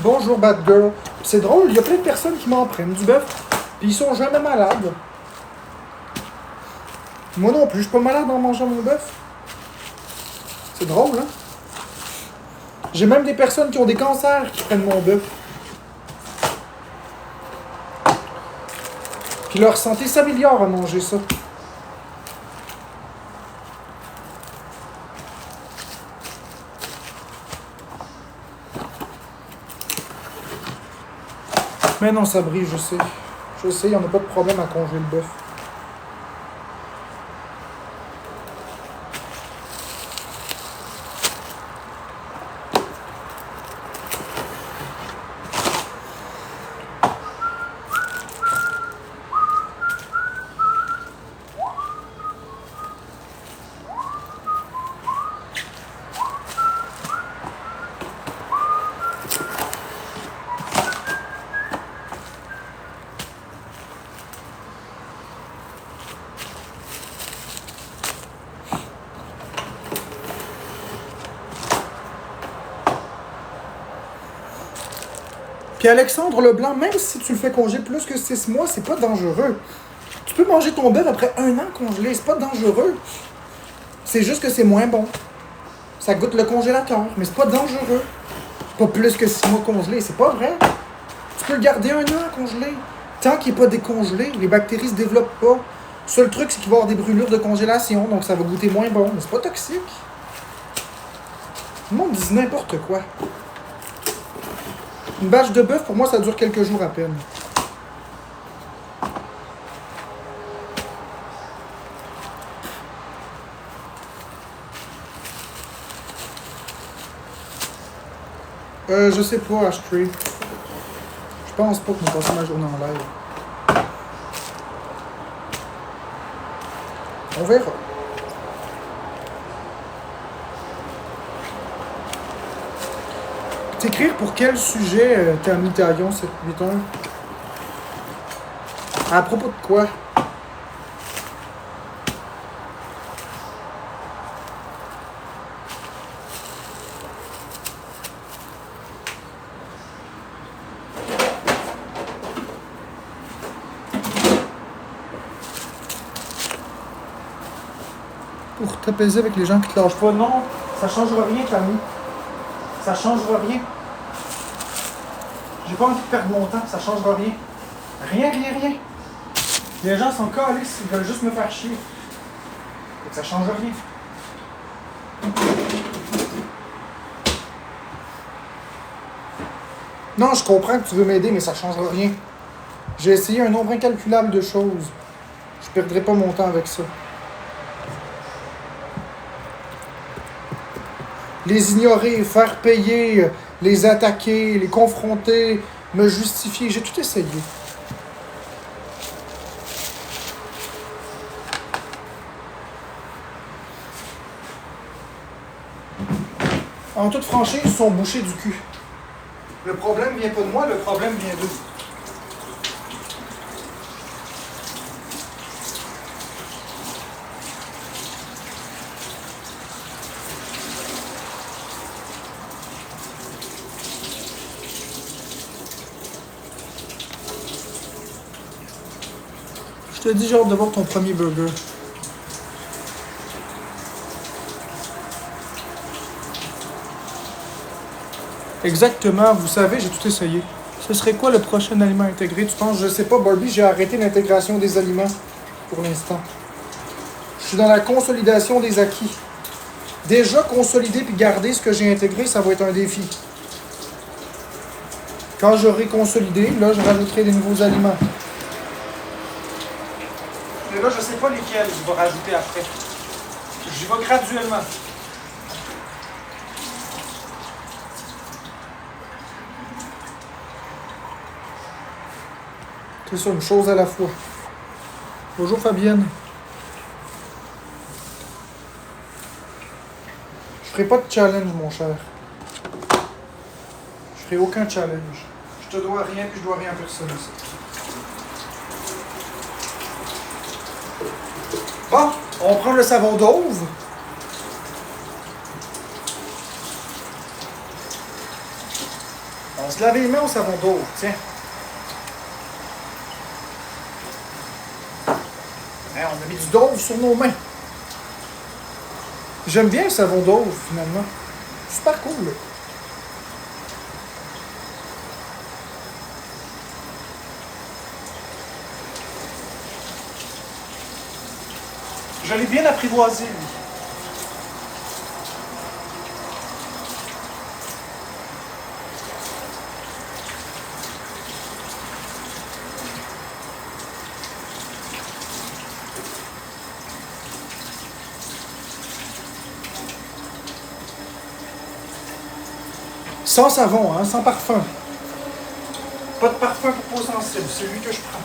Bonjour Bad Girl. C'est drôle, il y a plein de personnes qui m'en prennent du bœuf, puis ils sont jamais malades. Moi non plus, je suis pas malade en mangeant mon bœuf. C'est drôle, hein? J'ai même des personnes qui ont des cancers qui prennent mon bœuf. Puis leur santé s'améliore à manger ça. Mais non, ça brille, je sais. Je sais, il n'y en a pas de problème à congeler le bœuf. Puis Alexandre Leblanc, même si tu le fais congeler plus que 6 mois, c'est pas dangereux. Tu peux manger ton bœuf après 1 an congelé, c'est pas dangereux. C'est juste que c'est moins bon. Ça goûte le congélateur, mais c'est pas dangereux. Pas plus que 6 mois congelé, c'est pas vrai. Tu peux le garder 1 an congelé. Tant qu'il n'est pas décongelé, les bactéries se développent pas. Le seul truc, c'est qu'il va y avoir des brûlures de congélation, donc ça va goûter moins bon, mais c'est pas toxique. Le monde dit n'importe quoi. Une bâche de bœuf, pour moi, ça dure quelques jours à peine. Je sais pas, Ashtray. Je pense pas que je vais passer ma journée en live. On verra. T'écrire pour quel sujet t'as mis Taillon, cette 8 heures? À propos de quoi? Pour t'apaiser avec les gens qui te lâchent pas. Non, ça changera rien, Camille. Ça changera rien. J'ai pas envie de perdre mon temps, ça changera rien. Rien, rien, rien. Les gens sont calistes, ils veulent juste me faire chier. Donc ça change rien. Non, je comprends que tu veux m'aider, mais ça changera rien. J'ai essayé un nombre incalculable de choses. Je perdrai pas mon temps avec ça. Les ignorer, faire payer, les attaquer, les confronter, me justifier, j'ai tout essayé. En toute franchise, ils sont bouchés du cul. Le problème vient pas de moi, le problème vient d'eux. Je te dis, j'ai hâte de voir ton premier burger. Exactement, vous savez, j'ai tout essayé. Ce serait quoi le prochain aliment intégré, tu penses? Je sais pas, Barbie, j'ai arrêté l'intégration des aliments pour l'instant. Je suis dans la consolidation des acquis. Déjà consolider puis garder ce que j'ai intégré, ça va être un défi. Quand j'aurai consolidé, là, je rajouterai des nouveaux aliments. Mais là, je sais pas lesquels je vais rajouter après. J'y vais graduellement. C'est ça, une chose à la fois. Bonjour Fabienne. Je ferai pas de challenge, mon cher. Je ferai aucun challenge. Je te dois rien, puis je dois rien à personne ici. Bon, on prend le savon d'Auve. On se lave les mains au savon d'Auve, tiens. Hein, on a mis du d'Auve sur nos mains. J'aime bien le savon d'Auve, finalement. Super cool, là. Je l'ai bien apprivoisé, lui. Sans savon, hein, sans parfum. Pas de parfum pour peau sensible, c'est lui que je prends.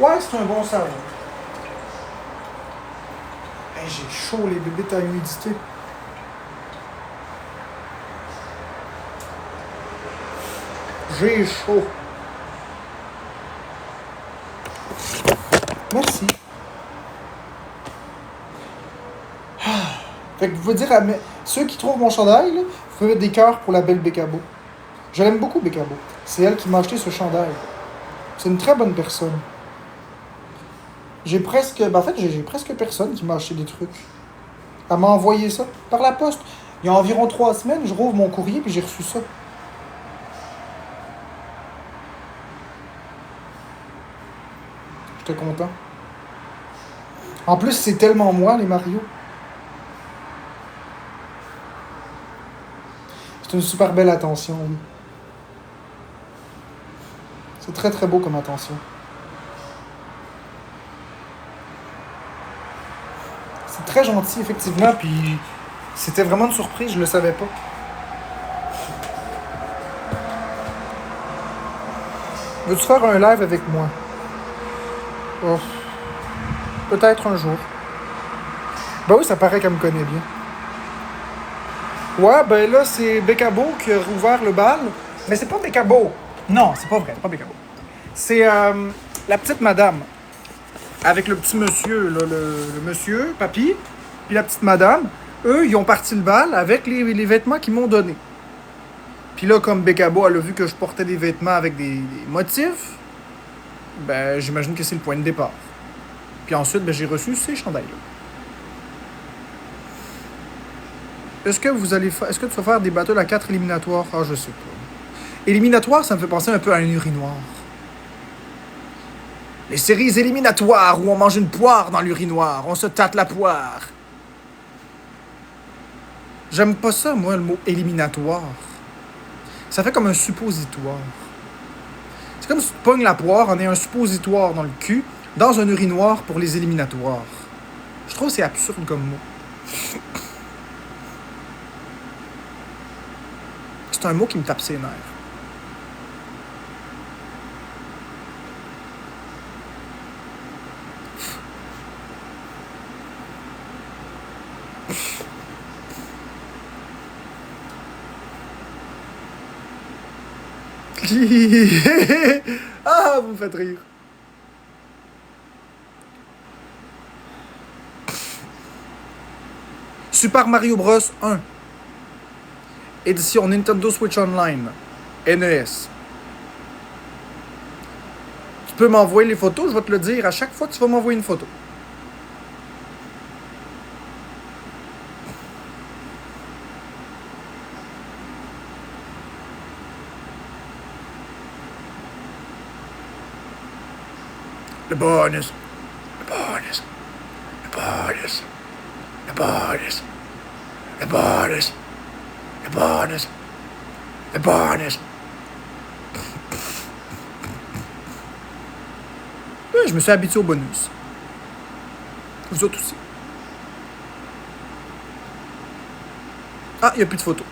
Ouais, c'est un bon savon. Hey, j'ai chaud, les bébites à humidité. J'ai chaud. Merci. Fait que vous pouvez dire à ceux qui trouvent mon chandail, là, vous pouvez mettre des cœurs pour la belle Bécabo. Je l'aime beaucoup, Bécabo. C'est elle qui m'a acheté ce chandail. C'est une très bonne personne. J'ai presque personne qui m'a acheté des trucs. Elle m'a envoyé ça par la poste. Il y a environ 3 semaines, je rouvre mon courrier puis j'ai reçu ça. J'étais content. En plus, c'est tellement moi, les Mario. C'est une super belle attention, oui. C'est très très beau comme attention. C'est très gentil, effectivement, puis c'était vraiment une surprise, je le savais pas. Veux-tu faire un live avec moi? Oh. Peut-être un jour. Ben oui, ça paraît qu'elle me connaît bien. Ouais, ben là, c'est Bécabo qui a rouvert le bal. Mais c'est pas Bécabo. Non, c'est pas vrai, c'est pas Bécabo. C'est la petite madame. Avec le petit monsieur, là, le monsieur, papy, puis la petite madame. Eux, ils ont parti le bal avec les vêtements qu'ils m'ont donnés. Puis là, comme Bécabo, elle a vu que je portais des vêtements avec des motifs, ben, j'imagine que c'est le point de départ. Puis ensuite, ben, j'ai reçu ces chandails-là. Est-ce que tu vas faire des battles à 4 éliminatoires? Ah, je sais pas. Éliminatoire, ça me fait penser un peu à un urinoir. Les séries éliminatoires où on mange une poire dans l'urinoir, on se tâte la poire. J'aime pas ça, moi, le mot éliminatoire. Ça fait comme un suppositoire. C'est comme si tu pognes la poire, on est un suppositoire dans le cul, dans un urinoir pour les éliminatoires. Je trouve que c'est absurde comme mot. C'est un mot qui me tape ses nerfs. Ah, vous me faites rire. Super Mario Bros 1. Édition Nintendo Switch Online. NES. Tu peux m'envoyer les photos, je vais te le dire à chaque fois que tu vas m'envoyer une photo. Le bonus. Le bonus. Le bonus. Le bonus. Le bonus. Le bonus. Le bonus. Je me suis habitué au bonus. Vous autres aussi. Ah, il n'y a plus de photos.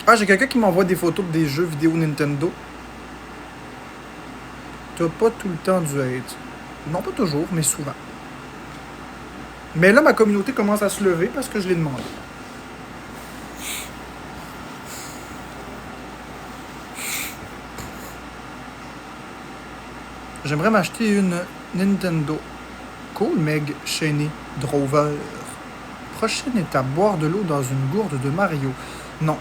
Ah, j'ai quelqu'un qui m'envoie des photos des jeux vidéo Nintendo. T'as pas tout le temps du hate. Non, pas toujours, mais souvent. Mais là, ma communauté commence à se lever parce que je l'ai demandé. J'aimerais m'acheter une Nintendo. Cool, Meg Cheney Drover. Prochaine étape, boire de l'eau dans une gourde de Mario. Non.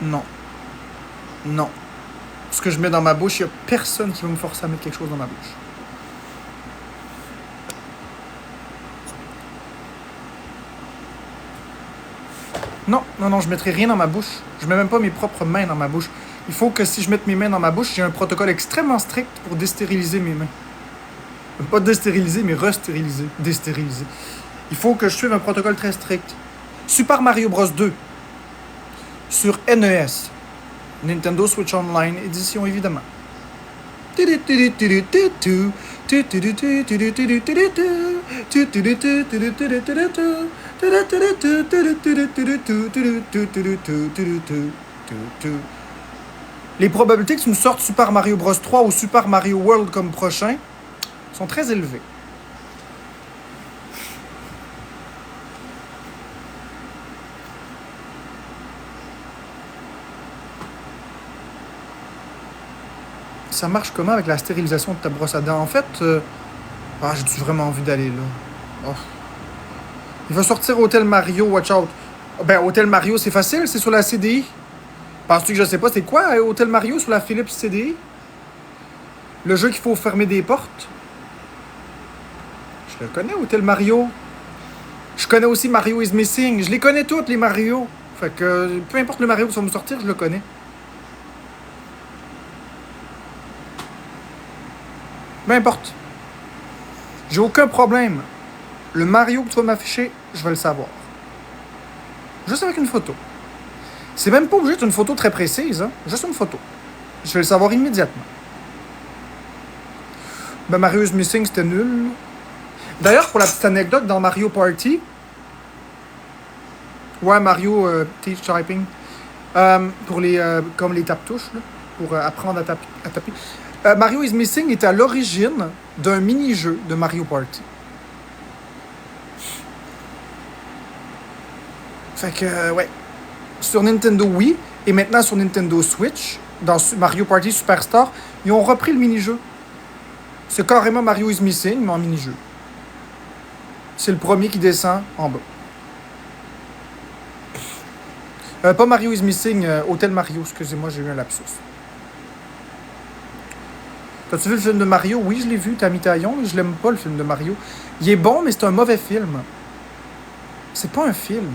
Non. Non. Ce que je mets dans ma bouche, il n'y a personne qui va me forcer à mettre quelque chose dans ma bouche. Non, non, non, je ne mettrai rien dans ma bouche. Je ne mets même pas mes propres mains dans ma bouche. Il faut que si je mette mes mains dans ma bouche, j'ai un protocole extrêmement strict pour destériliser mes mains. Pas destériliser, mais restériliser. Destériliser. Il faut que je suive un protocole très strict. Super Mario Bros 2. Sur NES. Nintendo Switch Online, édition évidemment. Les probabilités que tu nous sortes Super Mario Bros 3 ou Super Mario World comme prochain sont très élevées. Ça marche comment avec la stérilisation de ta brosse à dents? En fait, j'ai vraiment envie d'aller là. Oh. Il va sortir Hotel Mario, watch out. Ben, Hotel Mario, c'est facile, c'est sur la CDI. Penses-tu que je sais pas c'est quoi, Hotel Mario sur la Philips CDI? Le jeu qu'il faut fermer des portes? Je le connais, Hotel Mario. Je connais aussi Mario is Missing. Je les connais toutes, les Mario. Fait que, peu importe le Mario qui va me sortir, je le connais. Peu importe. J'ai aucun problème. Le Mario que tu vas m'afficher, je vais le savoir. Juste avec une photo. C'est même pas obligé d'être une photo très précise, hein? Juste une photo. Je vais le savoir immédiatement. Ben, Mario is Missing, c'était nul. D'ailleurs, pour la petite anecdote, dans Mario Party... Ouais, Mario Teach Typing. Pour les... comme les tape-touches, là, pour apprendre à taper. Mario is Missing est à l'origine d'un mini-jeu de Mario Party. Fait que, ouais. Sur Nintendo Wii et maintenant sur Nintendo Switch, dans Mario Party Superstar, ils ont repris le mini-jeu. C'est carrément Mario is Missing, mais en mini-jeu. C'est le premier qui descend en bas. Pas Mario is Missing, Hotel Mario, excusez-moi, j'ai eu un lapsus. T'as-tu vu le film de Mario? Oui, je l'ai vu, Tammy Taillon, mais je l'aime pas, le film de Mario. Il est bon, mais c'est un mauvais film. C'est pas un film.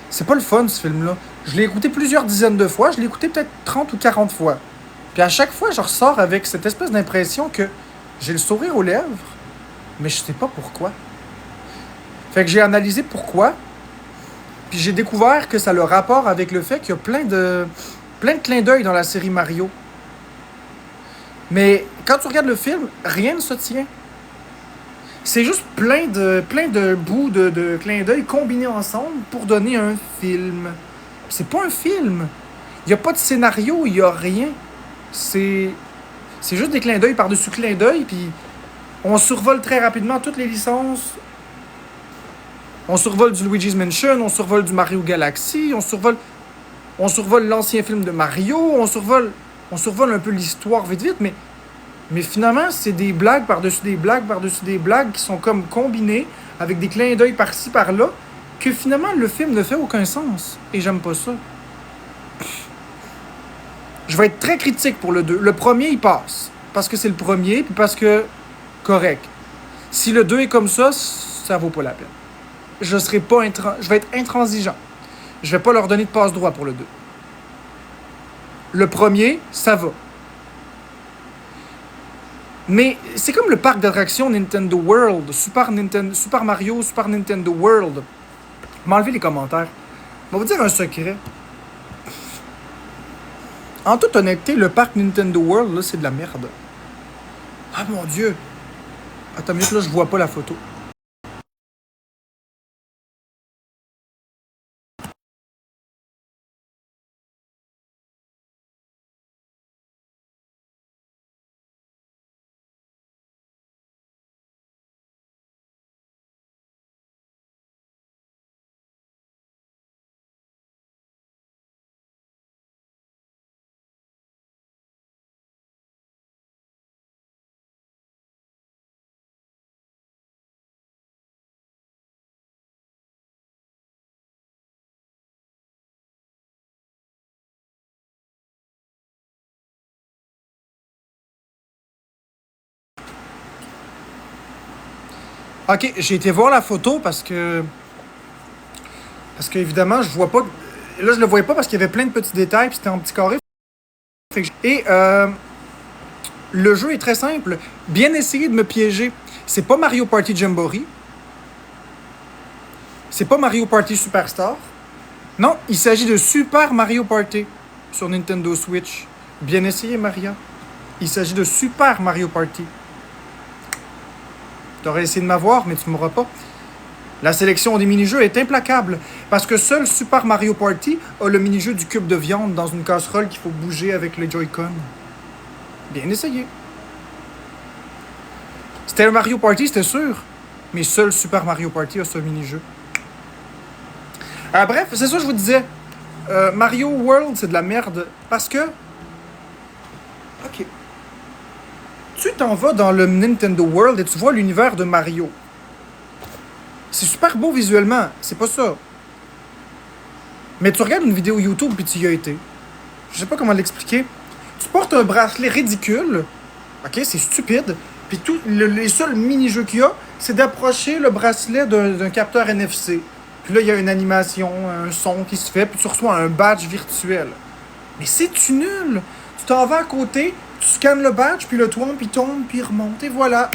C'est pas le fun, ce film-là. Je l'ai écouté plusieurs dizaines de fois. Je l'ai écouté peut-être 30 ou 40 fois. Puis à chaque fois, je ressors avec cette espèce d'impression que j'ai le sourire aux lèvres, mais je sais pas pourquoi. Fait que j'ai analysé pourquoi, puis j'ai découvert que ça a le rapport avec le fait qu'il y a plein de clins d'œil dans la série Mario. Mais quand tu regardes le film, rien ne se tient. C'est juste plein de bouts de clins d'œil combinés ensemble pour donner un film. C'est pas un film. Il n'y a pas de scénario, il n'y a rien. C'est juste des clins d'œil par-dessus clins d'œil, puis on survole très rapidement toutes les licences. On survole du Luigi's Mansion, on survole du Mario Galaxy, on survole l'ancien film de Mario, on survole un peu l'histoire vite, mais finalement, c'est des blagues par-dessus des blagues par-dessus des blagues qui sont comme combinées avec des clins d'œil par-ci par-là, que finalement, le film ne fait aucun sens. Et j'aime pas ça. Je vais être très critique pour le 2. Le premier, il passe. Parce que c'est le premier, puis parce que... correct. Si le 2 est comme ça vaut pas la peine. Je vais être intransigeant. Je vais pas leur donner de passe-droit pour le 2. Le premier, ça va. Mais c'est comme le parc d'attractions Nintendo World, Super Mario, Super Nintendo World. M'enlevez les commentaires. Je vais vous dire un secret. En toute honnêteté, le parc Nintendo World, là, c'est de la merde. Ah mon Dieu! Attends une minute, là, je vois pas la photo. Ok, j'ai été voir la photo parce que évidemment, je vois pas... Là, je le voyais pas parce qu'il y avait plein de petits détails, puis c'était en petit carré. Et le jeu est très simple. Bien essayé de me piéger. C'est pas Mario Party Jamboree. C'est pas Mario Party Superstar. Non, il s'agit de Super Mario Party sur Nintendo Switch. Bien essayé, Maria. Il s'agit de Super Mario Party. T'aurais essayé de m'avoir, mais tu m'auras pas. La sélection des mini-jeux est implacable, parce que seul Super Mario Party a le mini-jeu du cube de viande dans une casserole qu'il faut bouger avec les Joy-Con. Bien essayé. C'était un Mario Party, c'était sûr, mais seul Super Mario Party a ce mini-jeu. Bref, c'est ça que je vous disais. Mario World, c'est de la merde, parce que... Ok. Tu t'en vas dans le Nintendo World et tu vois l'univers de Mario. C'est super beau visuellement, c'est pas ça. Mais tu regardes une vidéo YouTube puis tu y as été. Je sais pas comment l'expliquer. Tu portes un bracelet ridicule. Ok, c'est stupide. Puis les seuls mini-jeux qu'il y a, c'est d'approcher le bracelet d'un capteur NFC. Puis là, il y a une animation, un son qui se fait, puis tu reçois un badge virtuel. Mais c'est-tu nul? Tu t'en vas à côté, tu scannes le badge, puis le toit, puis tombe, puis il remonte, et voilà.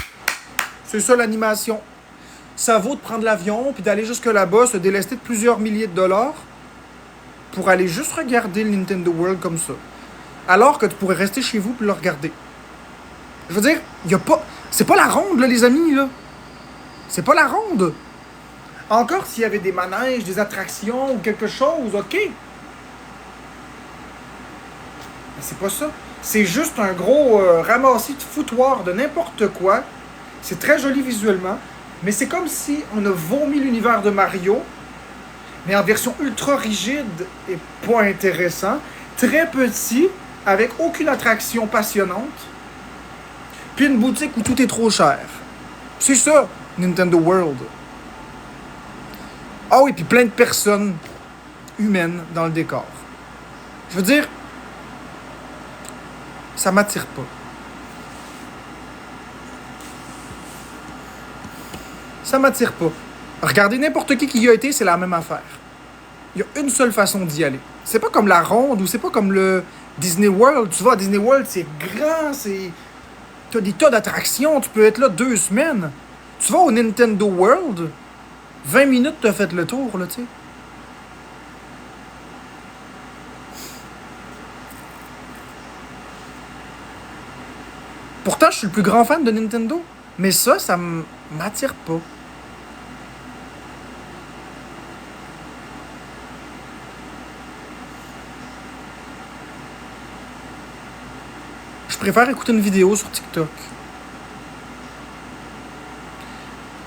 C'est ça l'animation. Ça vaut de prendre l'avion, puis d'aller jusque là-bas, se délester de plusieurs milliers de dollars pour aller juste regarder le Nintendo World comme ça. alors que tu pourrais rester chez vous et le regarder. Je veux dire, il y a pas... C'est pas la ronde, là, les amis, là. C'est pas la ronde. Encore s'il y avait des manèges, des attractions ou quelque chose, OK. Mais c'est pas ça. C'est juste un gros ramassis de foutoir de n'importe quoi. C'est très joli visuellement. Mais c'est comme si on a vomi l'univers de Mario, mais en version ultra rigide et pas intéressant. Très petit, avec aucune attraction passionnante. Puis une boutique où tout est trop cher. C'est ça, Nintendo World. Ah oui, puis plein de personnes humaines dans le décor. Je veux dire, ça m'attire pas. Ça m'attire pas. Regardez n'importe qui y a été, c'est la même affaire. Il y a une seule façon d'y aller. C'est pas comme la ronde ou c'est pas comme le Disney World. Tu vois, à Disney World, c'est grand, c'est... T'as des tas d'attractions, tu peux être là 2 semaines. Tu vas au Nintendo World, 20 minutes, t'as fait le tour, là, tu sais. Pourtant, je suis le plus grand fan de Nintendo. Mais ça m'attire pas. Je préfère écouter une vidéo sur TikTok.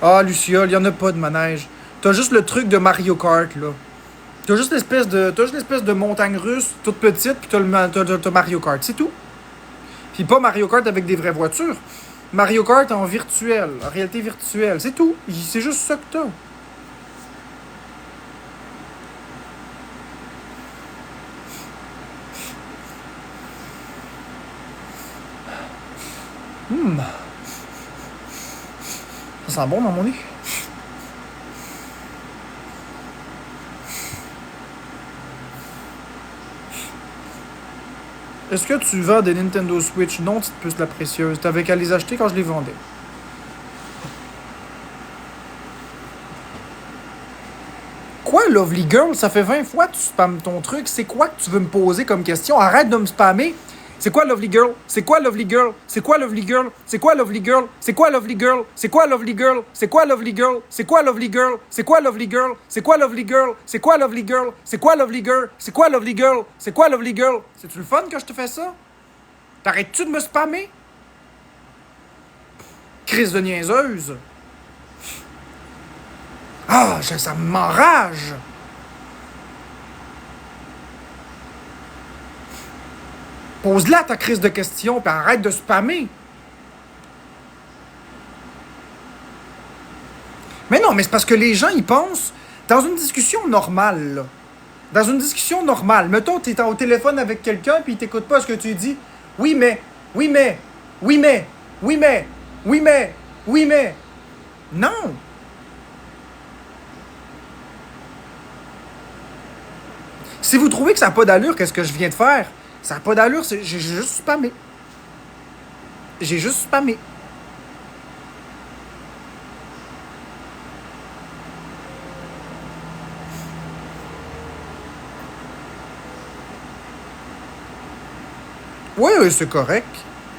Ah, Luciole, il n'y en a pas de manège. T'as juste le truc de Mario Kart, là. T'as juste l'espèce de montagne russe toute petite, puis t'as Mario Kart, c'est tout. Puis pas Mario Kart avec des vraies voitures. Mario Kart en virtuel, en réalité virtuelle, c'est tout. C'est juste ça que t'as. Ça sent bon dans mon nez. Est-ce que tu vends des Nintendo Switch? Non, petite puce la précieuse. T'avais qu'à les acheter quand je les vendais. Quoi, Lovely Girl? Ça fait 20 fois que tu spammes ton truc. C'est quoi que tu veux me poser comme question? Arrête de me spammer. C'est quoi Lovely Girl? C'est quoi Lovely Girl? C'est quoi Lovely Girl? C'est quoi Lovely Girl? C'est quoi Lovely Girl? C'est quoi Lovely Girl? C'est quoi Lovely Girl? C'est quoi Lovely Girl? C'est quoi Lovely Girl? C'est quoi Lovely Girl? C'est quoi Lovely Girl? C'est quoi Lovely Girl? C'est quoi Lovely Girl? C'est quoi Lovely Girl? C'est-tu le fun que je te fais ça? T'arrêtes-tu de me spammer? Crise de niaiseuse. Ah, ça m'enrage. Pose-la ta crise de questions, puis arrête de spammer. Mais non, mais c'est parce que les gens, ils pensent... Dans une discussion normale, là, dans une discussion normale, mettons, t'es au téléphone avec quelqu'un, puis il t'écoute pas ce que tu dis. Oui, mais... Oui, mais... Oui, mais... Oui, mais... Oui, mais... Oui, mais... Non! Si vous trouvez que ça n'a pas d'allure, qu'est-ce que je viens de faire? Ça n'a pas d'allure, j'ai juste spammé. J'ai juste spammé. Oui, c'est correct.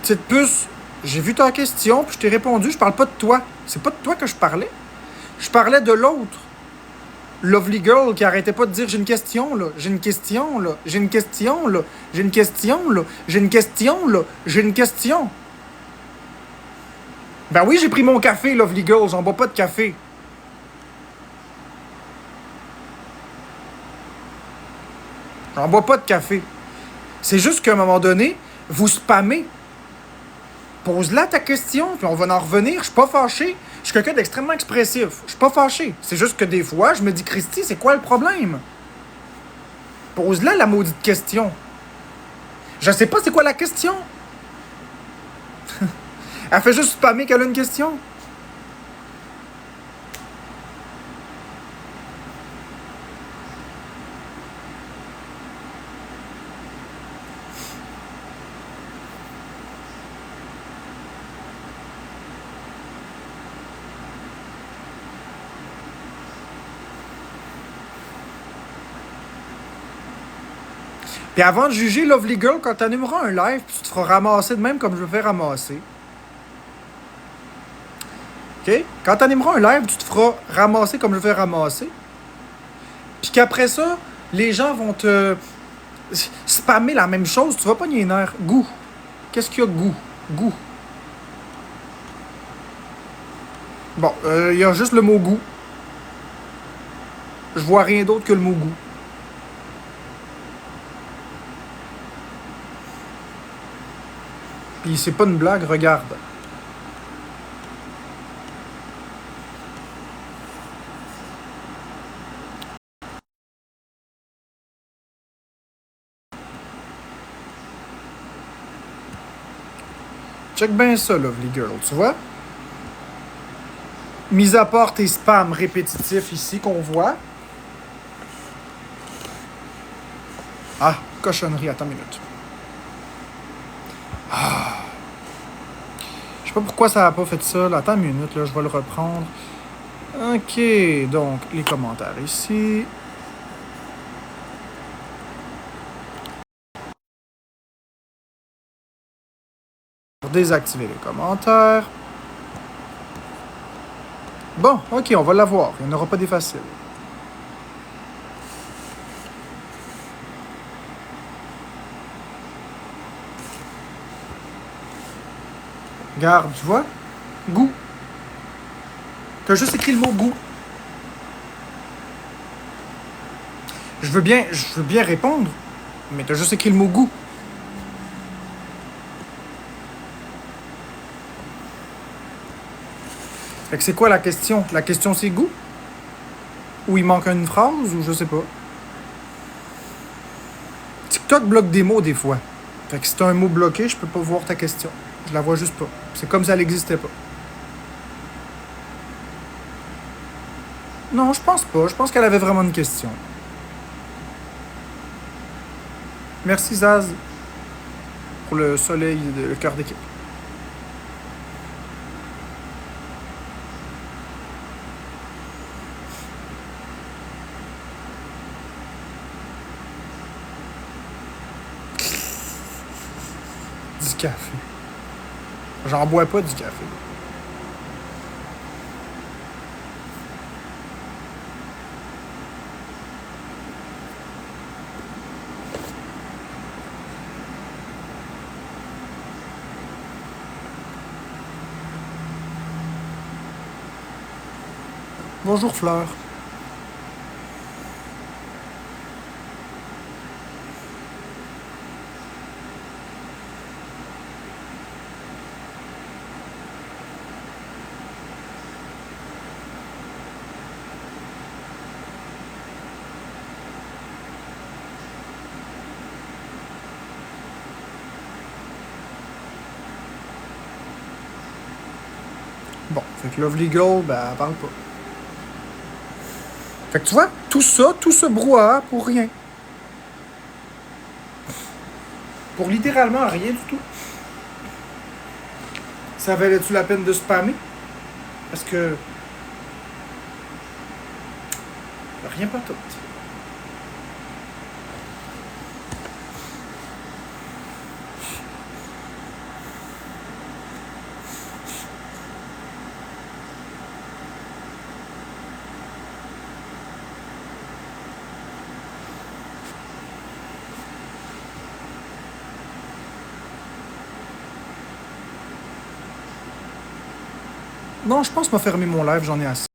Petite puce, j'ai vu ta question, puis je t'ai répondu, je parle pas de toi. C'est pas de toi que je parlais. Je parlais de l'autre. Lovely Girl qui arrêtait pas de dire j'ai une question là, j'ai une question là, j'ai une question là, j'ai une question là, j'ai une question là, j'ai une question. Ben oui, j'ai pris mon café, Lovely Girl, j'en bois pas de café. J'en bois pas de café. C'est juste qu'à un moment donné, vous spammez. Pose-la ta question, puis on va en revenir. Je suis pas fâché. Je suis quelqu'un d'extrêmement expressif. Je suis pas fâché. C'est juste que des fois, je me dis, Christy, c'est quoi le problème? Pose-la la maudite question. Je sais pas c'est quoi la question. Elle fait juste spammer qu'elle a une question. Puis avant de juger Lovely Girl, quand t'animeras un live, tu te feras ramasser de même comme je me fais ramasser. OK? Quand t'animeras un live, tu te feras ramasser comme je me fais ramasser. Puis qu'après ça, les gens vont te spammer la même chose. Tu vas pas nier nerfs. Goût. Qu'est-ce qu'il y a goût? Goût. Bon, il y a juste le mot goût. Je vois rien d'autre que le mot goût. Puis c'est pas une blague, regarde. Check bien ça, Lovely Girl, tu vois? Mis à part tes spams répétitifs ici qu'on voit. Ah, cochonnerie, attends une minute. Ah. Je sais pas pourquoi ça n'a pas fait ça. Là. Attends une minute, là, je vais le reprendre. OK, donc les commentaires ici. Pour désactiver les commentaires. Bon, OK, on va l'avoir. Il n'y en aura pas des faciles. Regarde, tu vois? Goût. T'as juste écrit le mot goût. Je veux bien répondre, mais t'as juste écrit le mot goût. Fait que c'est quoi la question? La question c'est goût? Ou il manque une phrase, ou je sais pas. TikTok bloque des mots des fois. Fait que si t'as un mot bloqué, je peux pas voir ta question. Je la vois juste pas. C'est comme si elle n'existait pas. Non, je pense pas. Je pense qu'elle avait vraiment une question. Merci Zaz pour le soleil, le cœur d'équipe. Du café. J'en bois pas du café. Bonjour Fleur. Bon, fait que Lovely Girl, ben, elle parle pas. Fait que tu vois, tout ça, tout ce brouhaha pour rien. Pour littéralement rien du tout. Ça valait-tu la peine de spammer? Parce que... rien pas tout. Non, je pense m'a fermé mon live, j'en ai assez.